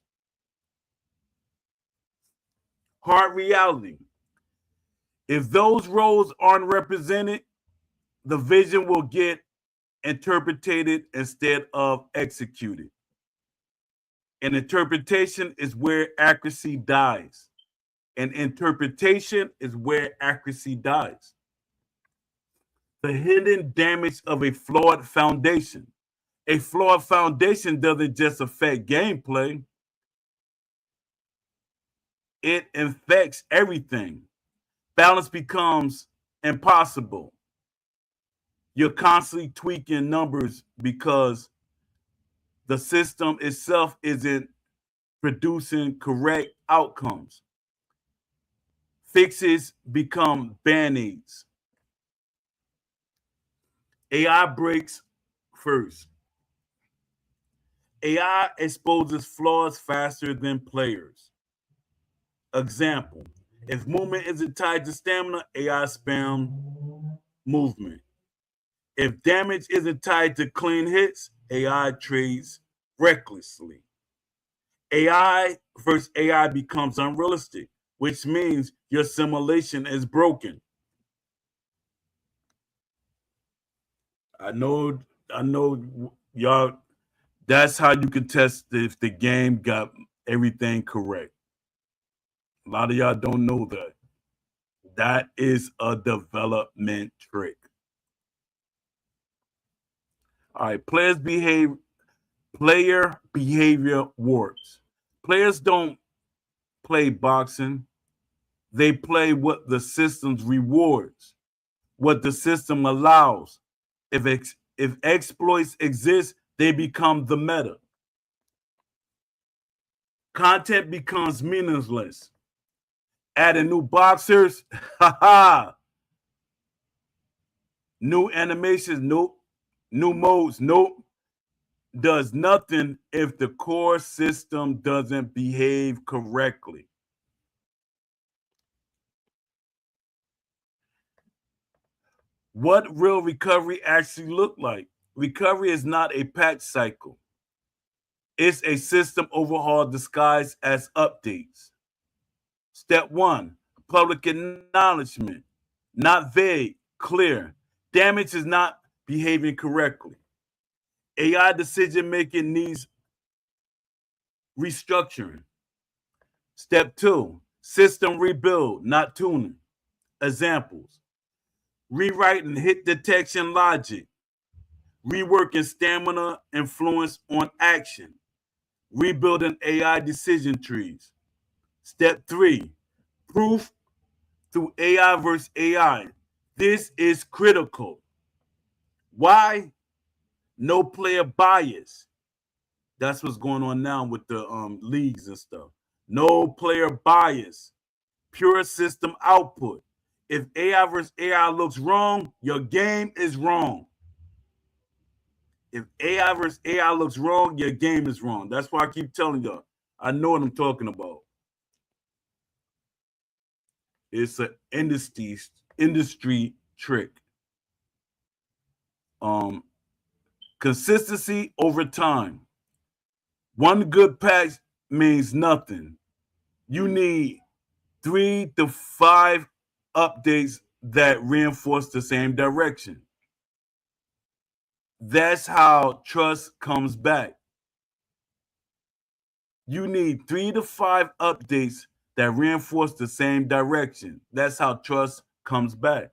Hard reality. If those roles aren't represented, the vision will get interpreted instead of executed. And interpretation is where accuracy dies. And interpretation is where accuracy dies. The hidden damage of a flawed foundation. A flawed foundation doesn't just affect gameplay, it infects everything. Balance becomes impossible. You're constantly tweaking numbers because the system itself isn't producing correct outcomes. Fixes become band-aids. AI breaks first. AI exposes flaws faster than players. Example, if movement isn't tied to stamina, AI spam movement. If damage isn't tied to clean hits, AI trades recklessly. AI versus AI becomes unrealistic, which means your simulation is broken. I know y'all, that's how you can test if the game got everything correct. A lot of y'all don't know that. That is a development trick. All right, player behavior warps. Players don't play boxing. They play what the system rewards, what the system allows. If exploits exist, they become the meta. Content becomes meaningless. Adding new boxers, haha. New animations, nope. New modes, nope. Does nothing if the core system doesn't behave correctly. What real recovery actually look like? Recovery is not a patch cycle. It's a system overhaul disguised as updates. Step one, public acknowledgement. Not vague, clear. Damage is not behaving correctly. AI decision making needs restructuring. Step two, system rebuild, not tuning. Examples, rewriting hit detection logic, reworking stamina influence on action, rebuilding AI decision trees. Step three, proof through AI versus AI. This is critical. Why? No player bias. That's what's going on now with the leagues and stuff. No player bias. Pure system output. If AI versus AI looks wrong, your game is wrong. If AI versus AI looks wrong, your game is wrong. That's why I keep telling y'all. I know what I'm talking about. It's an industry trick. Consistency over time. One good patch means nothing. You need 3 to 5 updates that reinforce the same direction. That's how trust comes back. You need 3 to 5 updates that reinforce the same direction. That's how trust comes back.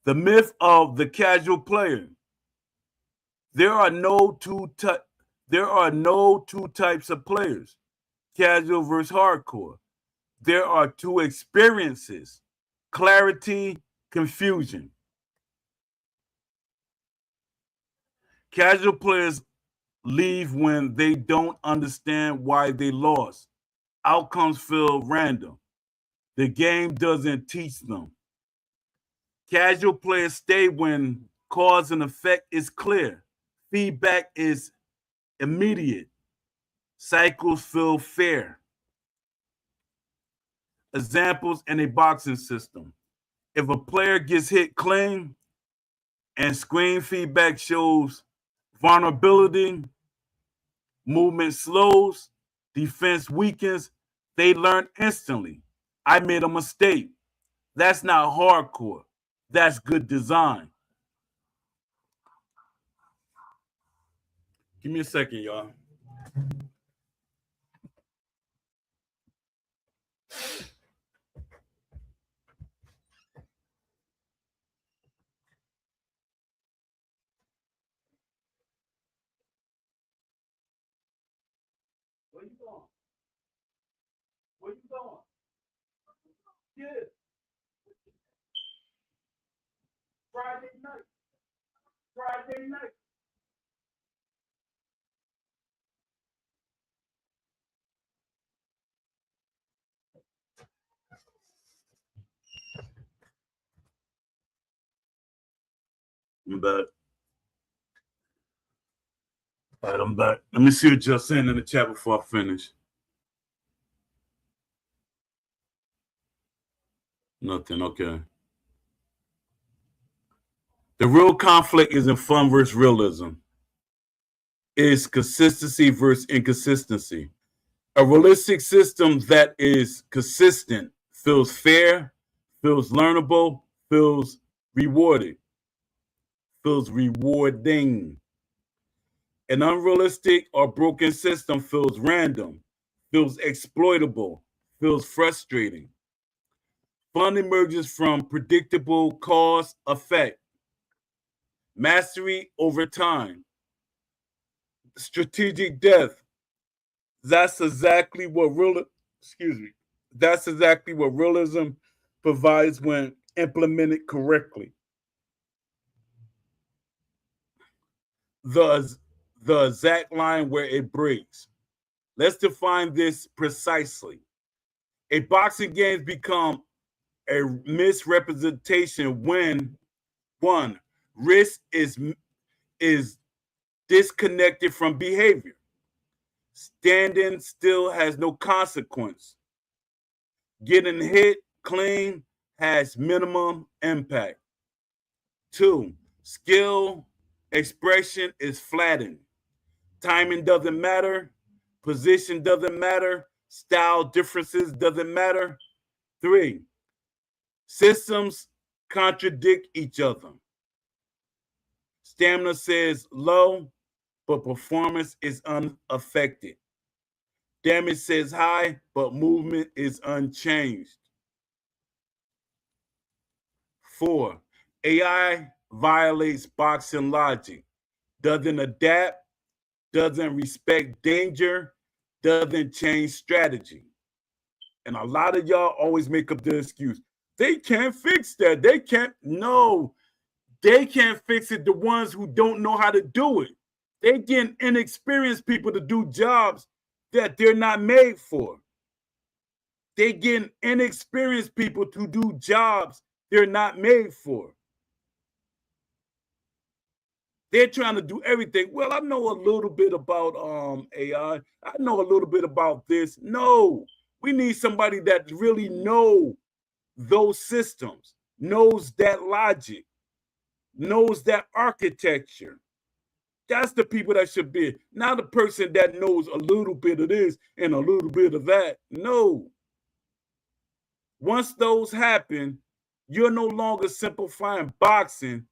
The myth of the casual player. There are no two types of players, casual versus hardcore. There are two experiences, clarity, confusion. Casual players leave when they don't understand why they lost. Outcomes feel random. The game doesn't teach them. Casual players stay when Cause and effect is clear. Feedback is immediate. Cycles feel fair. Examples in a boxing system. If a player gets hit clean and screen feedback shows vulnerability, movement slows, defense weakens, they learn instantly. I made a mistake. That's not hardcore. That's good design. Give me a second, y'all. Where you going? Where you going? Yeah. Friday night. Friday night. I'm back. All right, I'm back. Let me see what you're saying in the chat before I finish. Nothing. Okay. The real conflict is in fun versus realism. Is consistency versus inconsistency. A realistic system that is consistent feels fair, feels learnable, feels rewarded, feels rewarding. An unrealistic or broken system feels random, feels exploitable, feels frustrating. Fun emerges from predictable cause effect, mastery over time, strategic depth. That's exactly what That's exactly what realism provides when implemented correctly. The the exact line where it breaks. Let's define this precisely. A boxing game become a misrepresentation when one risk is disconnected from behavior. Standing still has no consequence. Getting hit clean has minimum impact. Two, skill expression is flattened. Timing doesn't matter. Position doesn't matter. Style differences doesn't matter. Three, systems contradict each other. Stamina says low, but performance is unaffected. Damage says high, but movement is unchanged. Four, AI violates boxing logic, doesn't adapt, doesn't respect danger, doesn't change strategy. And a lot of y'all always make up the excuse. They can't fix that. They can't. No, they can't fix it. The ones who don't know how to do it. They're getting inexperienced people to do jobs that they're not made for. They're getting inexperienced people to do jobs they're not made for. They're trying to do everything. Well, I know a little bit about AI. I know a little bit about this. No, we need somebody that really knows those systems, knows that logic, knows that architecture. That's the people that should be, not the person that knows a little bit of this and a little bit of that. No. Once those happen, you're no longer simplifying boxing.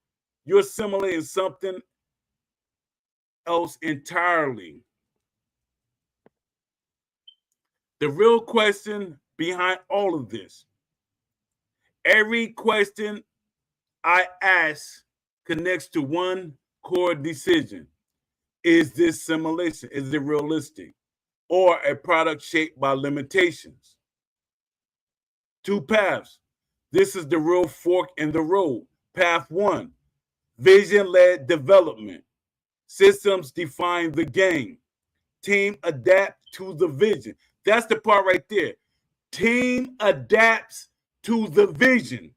You're assimilating something else entirely. The real question behind all of this, every question I ask connects to one core decision. Is this simulation? Is it realistic? Or a product shaped by limitations? Two paths. This is the real fork in the road. Path one, vision-led development. Systems define the game. Team adapt to the vision. That's the part right there. Team adapts to the vision.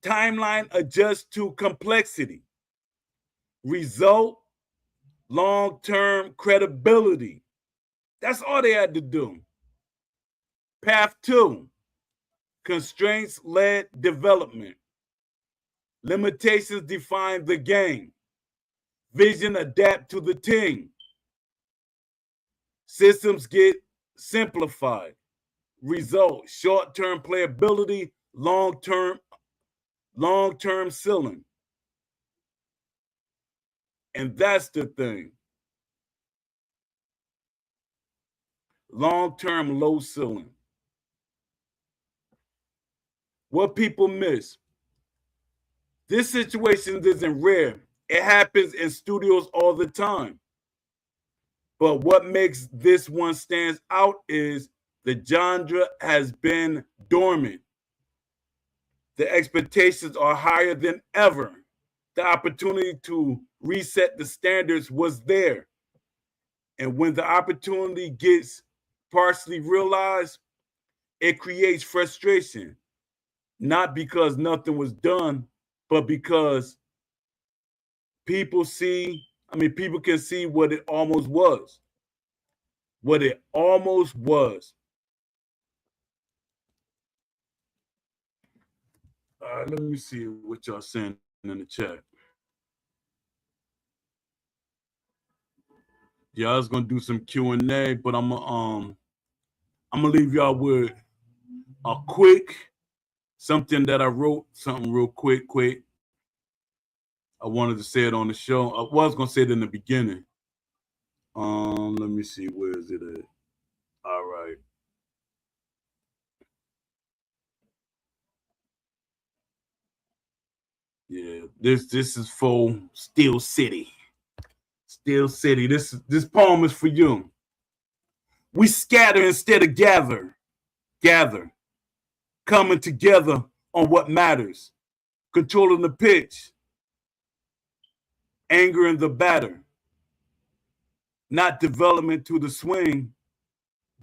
Timeline adjusts to complexity. Result, long-term credibility. That's all they had to do. Path 2, constraints-led development. Limitations define the game. Vision adapt to the team. Systems get simplified. Result, short-term playability, long-term ceiling. And that's the thing. Long-term low ceiling. What people miss. This situation isn't rare. It happens in studios all the time. But what makes this one stands out is the genre has been dormant. The expectations are higher than ever. The opportunity to reset the standards was there. And when the opportunity gets partially realized, it creates frustration. Not because nothing was done, but because people can see what it almost was. What it almost was. Let me see what y'all saying in the chat. Yeah, I was gonna do some Q&A, but I'm gonna leave y'all with a quick something that I wrote, something real quick. I wanted to say it on the show. I was gonna say it in the beginning. Let me see, where is it at? All right. Yeah, this is for Steel City. Steel City. This poem is for you. We scatter instead of gather. Gather. Coming together on what matters. Controlling the pitch. Angering the batter. Not development to the swing.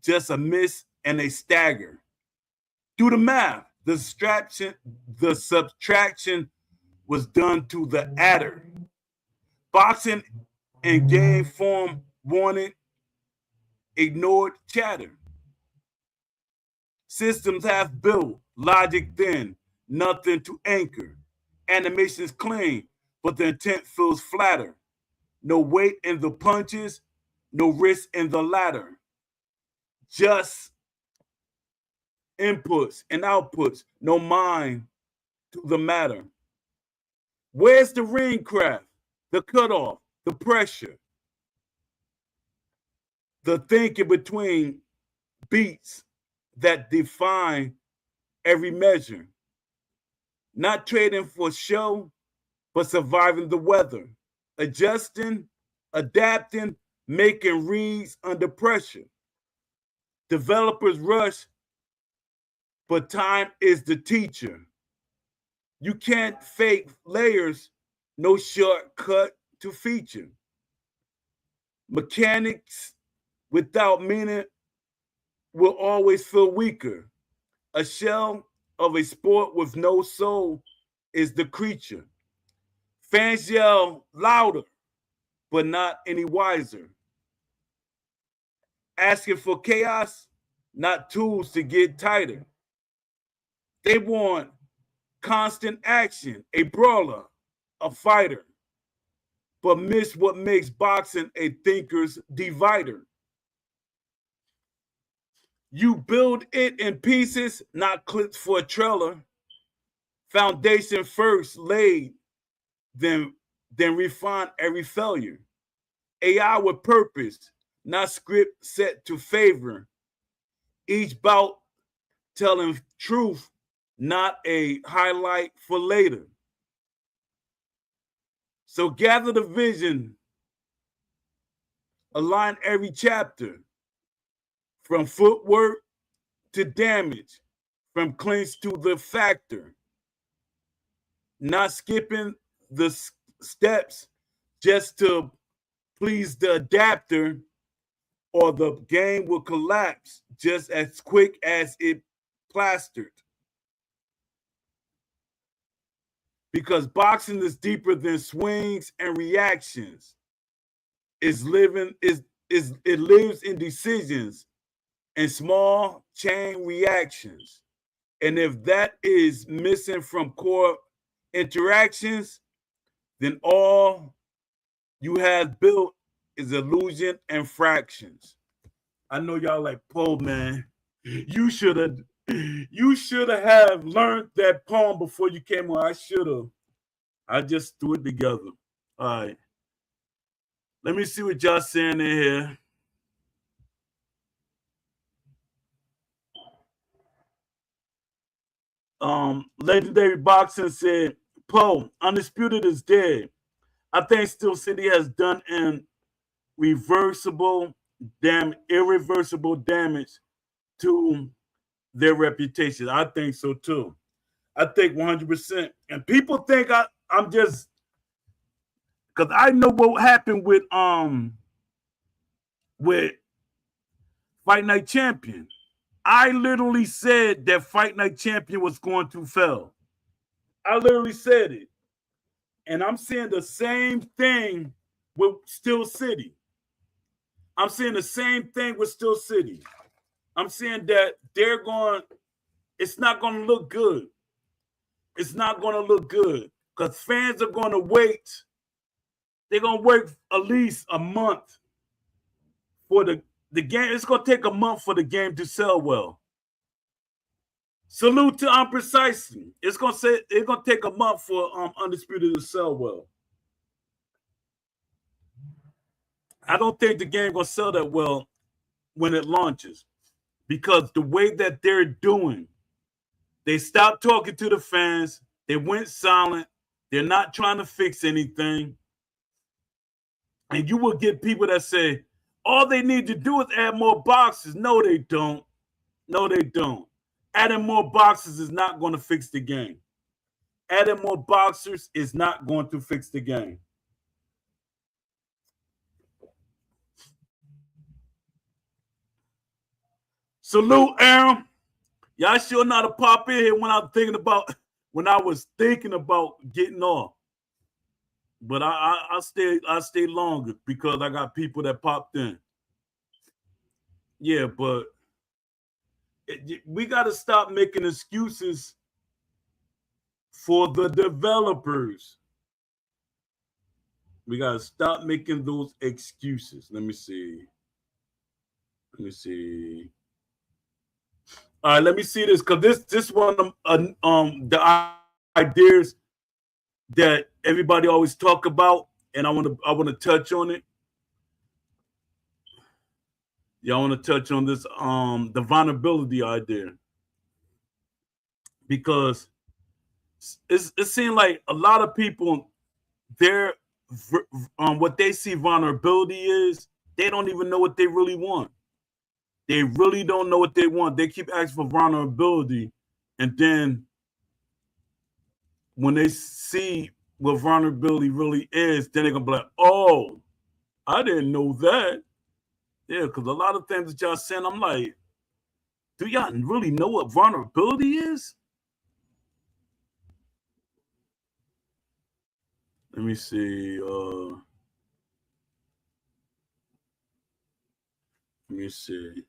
Just a miss and a stagger. Do the math. The subtraction was done to the adder. Boxing in game form wanted, ignored chatter. Systems half built, logic thin, nothing to anchor. Animations clean, but the intent feels flatter. No weight in the punches, no risk in the ladder. Just inputs and outputs, no mind to the matter. Where's the ring craft, the cutoff, the pressure, the thinking between beats that define every measure? Not trading for show, but surviving the weather, adjusting, adapting, making reads under pressure. Developers rush, but time is the teacher. You can't fake layers, no shortcut to feature. Mechanics without meaning will always feel weaker. A shell of a sport with no soul is the creature. Fans yell louder, but not any wiser. Asking for chaos, not tools to get tighter. They want constant action, a brawler, a fighter, but miss what makes boxing a thinker's divider. You build it in pieces, not clips for a trailer. Foundation first laid, then refine every failure. AI with purpose, not script set to favor. Each bout telling truth, not a highlight for later. So gather the vision, align every chapter, from footwork to damage, from clinch to the factor. Not skipping the steps just to please the adapter, or the game will collapse just as quick as it plastered. because boxing is deeper than swings and reactions. It lives in decisions and small chain reactions. And if that is missing from core interactions, then all you have built is illusion and fractions. I know y'all like, Poe, man. You should have learned that poem before you came on. I should have. I just threw it together. All right. Let me see what y'all saying in here. Legendary Boxing said, Poe, Undisputed is dead. I think Steel City has done an irreversible damage to their reputation. I think so too. I think 100%. And people think I'm just, because I know what happened with Fight Night Champion. I literally said that Fight Night Champion was going to fail. I literally said it. And I'm seeing the same thing with Steel City. I'm seeing the same thing with Steel City. I'm saying that it's not going to look good. It's not going to look good because fans are going to wait. They're going to wait at least a month for the game. It's going to take a month for the game to sell well. Salute to Unprecisely. It's going to take a month for Undisputed to sell well. I don't think the game going to sell that well when it launches because the way that they're doing, they stopped talking to the fans. They went silent. They're not trying to fix anything. And you will get people that say, all they need to do is add more boxes. No, they don't. No, they don't. Adding more boxes is not going to fix the game. Adding more boxers is not going to fix the game. Salute, Aaron. Y'all sure not to pop in here when I was thinking about getting off. But I stay longer because I got people that popped in. Yeah, but we got to stop making excuses for the developers. We got to stop making those excuses. Let me see. All right, let me see this because this one the ideas that everybody always talk about, and I want to touch on it. Yeah, I want to touch on this the vulnerability idea because it seems like a lot of people what they see vulnerability is, they don't even know what they really want. They really don't know what they want. They keep asking for vulnerability, and then when they see what vulnerability really is, then they're gonna be like, "Oh, I didn't know that." Yeah, because a lot of things that y'all saying, I'm like, do y'all really know what vulnerability is? Let me see. Let me see.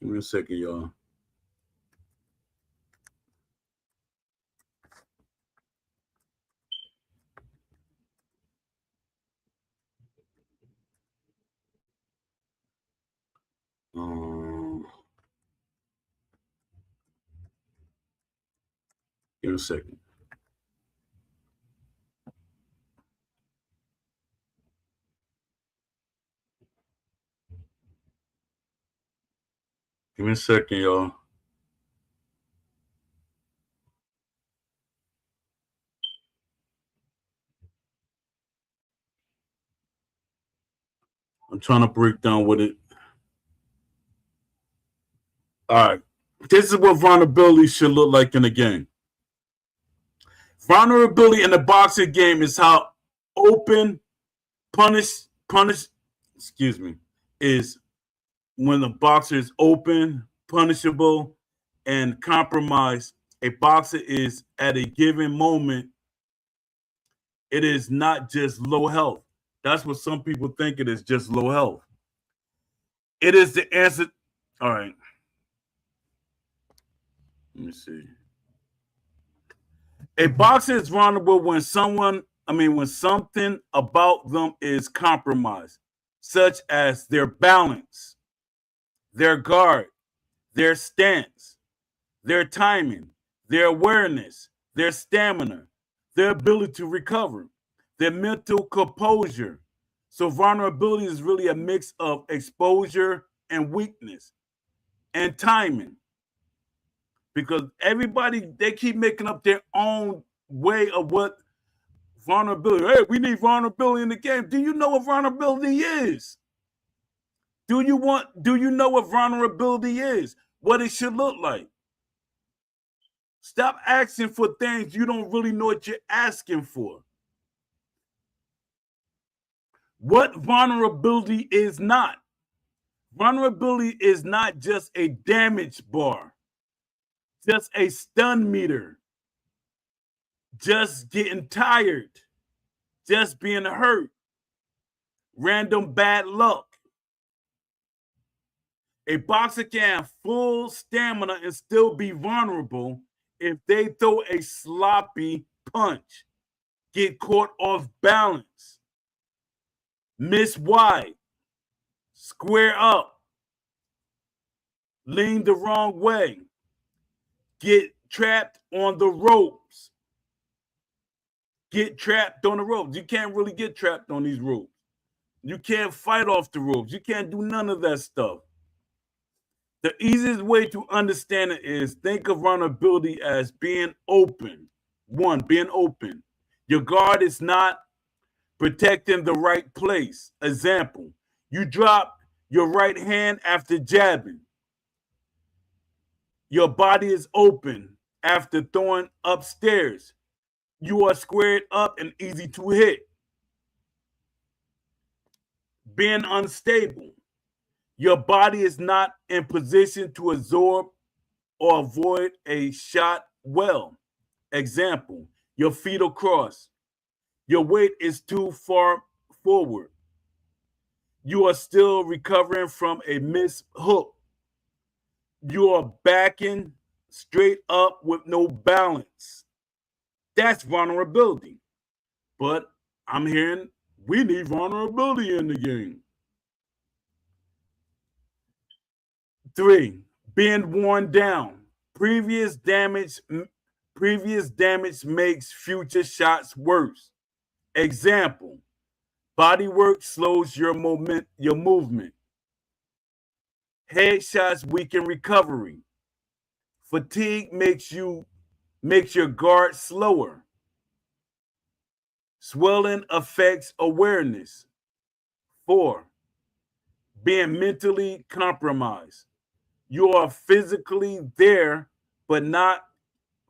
Give me a second, y'all. Give me a second. Give me a second, y'all. I'm trying to break down what it. All right. This is what vulnerability should look like in a game. Vulnerability in the boxing game is how open is when the boxer is open, punishable, and compromise. A boxer is at a given moment, it is not just low health. That's what some people think it is, just low health. It is the answer. All right. Let me see. A boxer is vulnerable when when something about them is compromised, such as their balance, their guard, their stance, their timing, their awareness, their stamina, their ability to recover, their mental composure. So vulnerability is really a mix of exposure and weakness and timing. Because everybody, they keep making up their own way of what vulnerability. Hey, we need vulnerability in the game. Do you know what vulnerability is? Do you know what vulnerability is? What it should look like? Stop asking for things you don't really know what you're asking for. What vulnerability is not. Vulnerability is not just a damage bar, just a stun meter, just getting tired, just being hurt, random bad luck. A boxer can have full stamina and still be vulnerable if they throw a sloppy punch, get caught off balance, miss wide, square up, lean the wrong way, get trapped on the ropes. Get trapped on the ropes. You can't really get trapped on these ropes. You can't fight off the ropes. You can't do none of that stuff. The easiest way to understand it is think of vulnerability as being open. One, being open. Your guard is not protecting the right place. Example, you drop your right hand after jabbing. Your body is open after throwing upstairs. You are squared up and easy to hit. Being unstable. Your body is not in position to absorb or avoid a shot well. Example, your feet are crossed. Your weight is too far forward. You are still recovering from a missed hook. You are backing straight up with no balance. That's vulnerability. But I'm hearing we need vulnerability in the game. 3, being worn down. Previous damage makes future shots worse. Example, body work slows your movement. Headshots weaken recovery. Fatigue makes your guard slower. Swelling affects awareness. 4, being mentally compromised. You are physically there, but not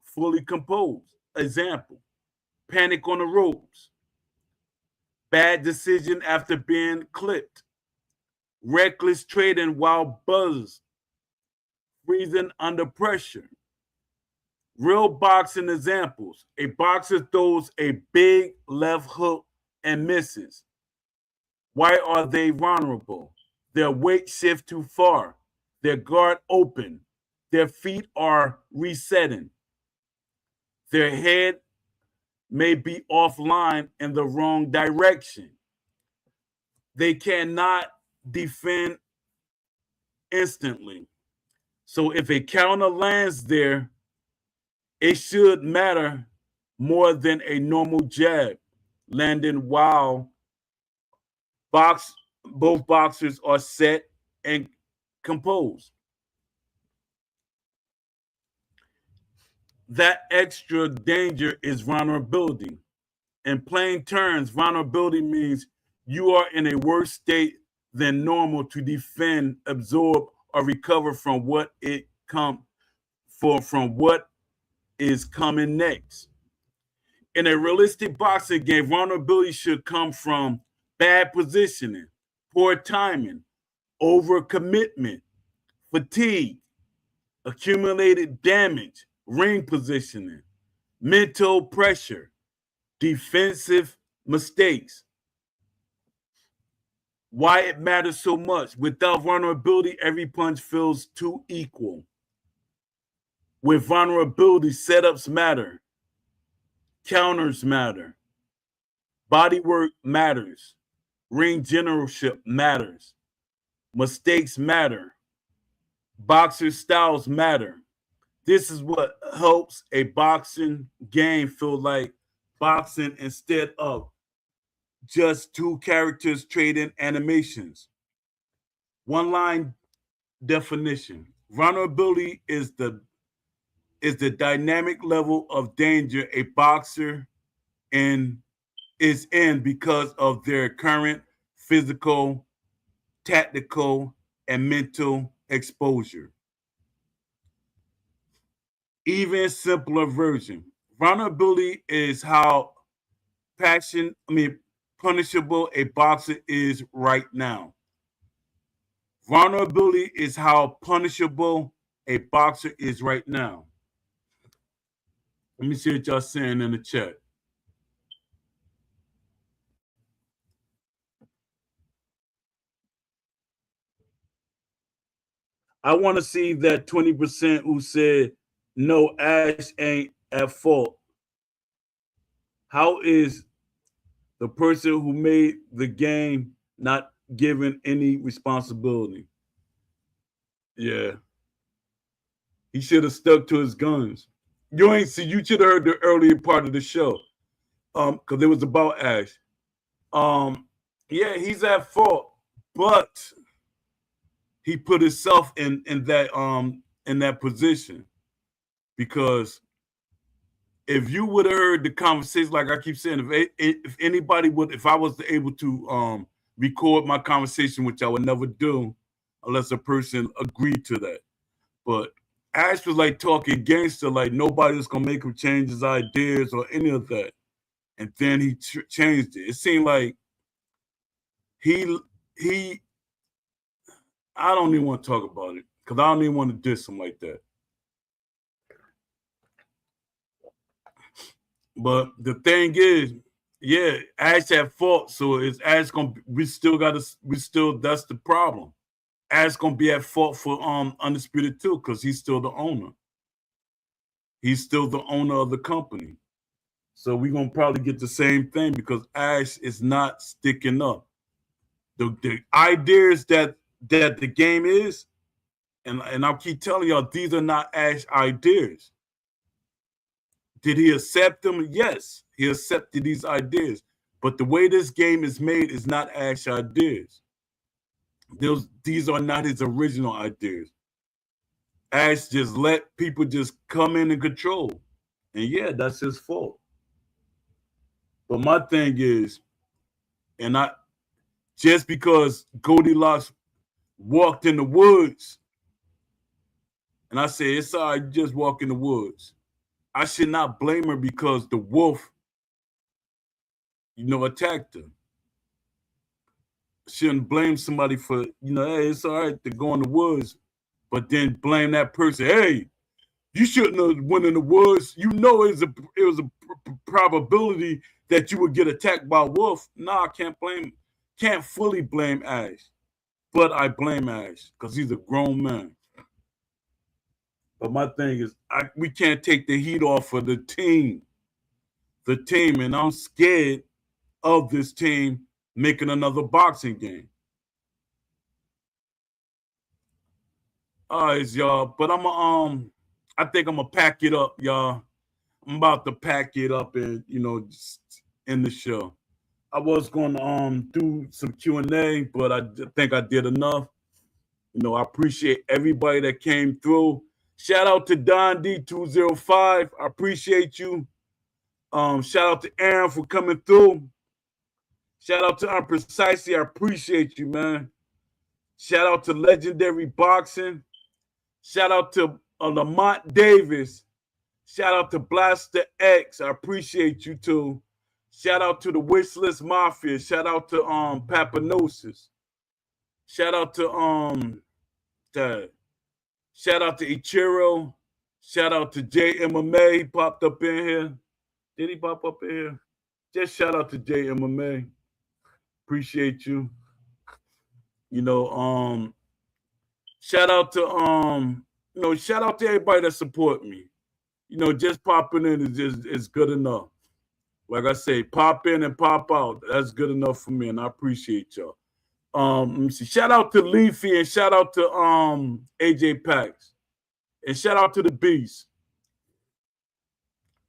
fully composed. Example, panic on the ropes. Bad decision after being clipped. Reckless trading while buzzed. Freezing under pressure. Real boxing examples. A boxer throws a big left hook and misses. Why are they vulnerable? Their weight shift too far. Their guard open. Their feet are resetting. Their head may be offline in the wrong direction. They cannot defend instantly. So if a counter lands there, it should matter more than a normal jab landing while both boxers are set and composed. That extra danger is vulnerability. In plain terms, vulnerability means you are in a worse state than normal to defend, absorb, or recover from what is coming next. In a realistic boxing game, vulnerability should come from bad positioning, poor timing, overcommitment, fatigue, accumulated damage, ring positioning, mental pressure, defensive mistakes. Why it matters so much. Without vulnerability, every punch feels too equal. With vulnerability, setups matter, counters matter, body work matters, ring generalship matters, mistakes matter, boxer styles matter. This is what helps a boxing game feel like boxing instead of just two characters trading animations. One line definition. Vulnerability is the dynamic level of danger a boxer is in because of their current physical, tactical, and mental exposure. Even simpler version. Vulnerability is how punishable a boxer is right now. Vulnerability is how punishable a boxer is right now. Let me see what y'all saying in the chat. I want to see that 20% who said no, Ash ain't at fault. How is the person who made the game not given any responsibility? Yeah. He should have stuck to his guns. You should have heard the earlier part of the show. Because it was about Ash. Yeah, he's at fault, but he put himself in that position. Because if you would have heard the conversation, like I keep saying, if anybody if I was able to record my conversation, which I would never do unless a person agreed to that. But Ash was like talking gangster, like nobody's gonna make him change his ideas or any of that. And then he changed it. It seemed like he I don't even want to talk about it because I don't even want to diss him like that. But the thing is, yeah, Ash at fault. So is Ash gonna? That's the problem. Ash gonna be at fault for Undisputed too because he's still the owner. He's still the owner of the company. So we're gonna probably get the same thing because Ash is not sticking up. The ideas that the game is, and I'll keep telling y'all, these are not Ash ideas. Did he accept them? Yes, he accepted these ideas. But the way this game is made is not Ash ideas. These are not his original ideas. Ash just let people just come in and control. And yeah, that's his fault. But my thing is, just because Goldilocks walked in the woods, and I say, it's all right, just walk in the woods. I should not blame her because the wolf, attacked her. Shouldn't blame somebody for, hey, it's all right to go in the woods, but then blame that person. Hey, you shouldn't have went in the woods. It was a probability that you would get attacked by a wolf. No, I can't fully blame Ash, but I blame Ash because he's a grown man. But my thing is, we can't take the heat off of the team. And I'm scared of this team making another boxing game. All right, y'all. But I think I'm gonna pack it up, y'all. I'm about to pack it up and just end the show. I was going to do some Q&A, but I think I did enough. I appreciate everybody that came through. Shout out to Don D205. I appreciate you. Shout out to Aaron for coming through. Shout out to Unprecisely. I appreciate you, man. Shout out to Legendary Boxing. Shout out to Lamont Davis. Shout out to Blaster X. I appreciate you too. Shout out to the Wishlist Mafia. Shout out to Papanosis. Shout out to Shout out to Ichiro. Shout out to JMMA. He popped up in here. Did he pop up in here? Just shout out to JMMA. Appreciate you. Shout out to shout out to everybody that support me. Just popping in is good enough. Like I say, pop in and pop out. That's good enough for me, and I appreciate y'all. Let me see. Shout out to Leafy and shout out to AJ Pax. And shout out to the Beast.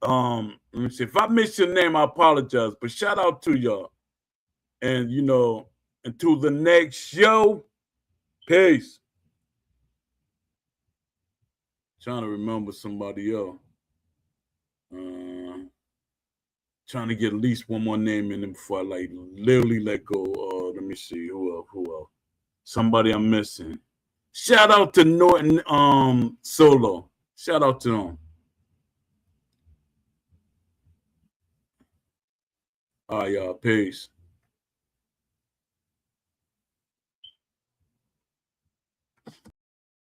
Let me see. If I miss your name, I apologize. But shout out to y'all. And until the next show. Peace. Trying to remember somebody else. Trying to get at least one more name in them before I literally let go. Let me see who else. Somebody I'm missing. Shout out to Norton Solo. Shout out to him. All right, y'all. Peace.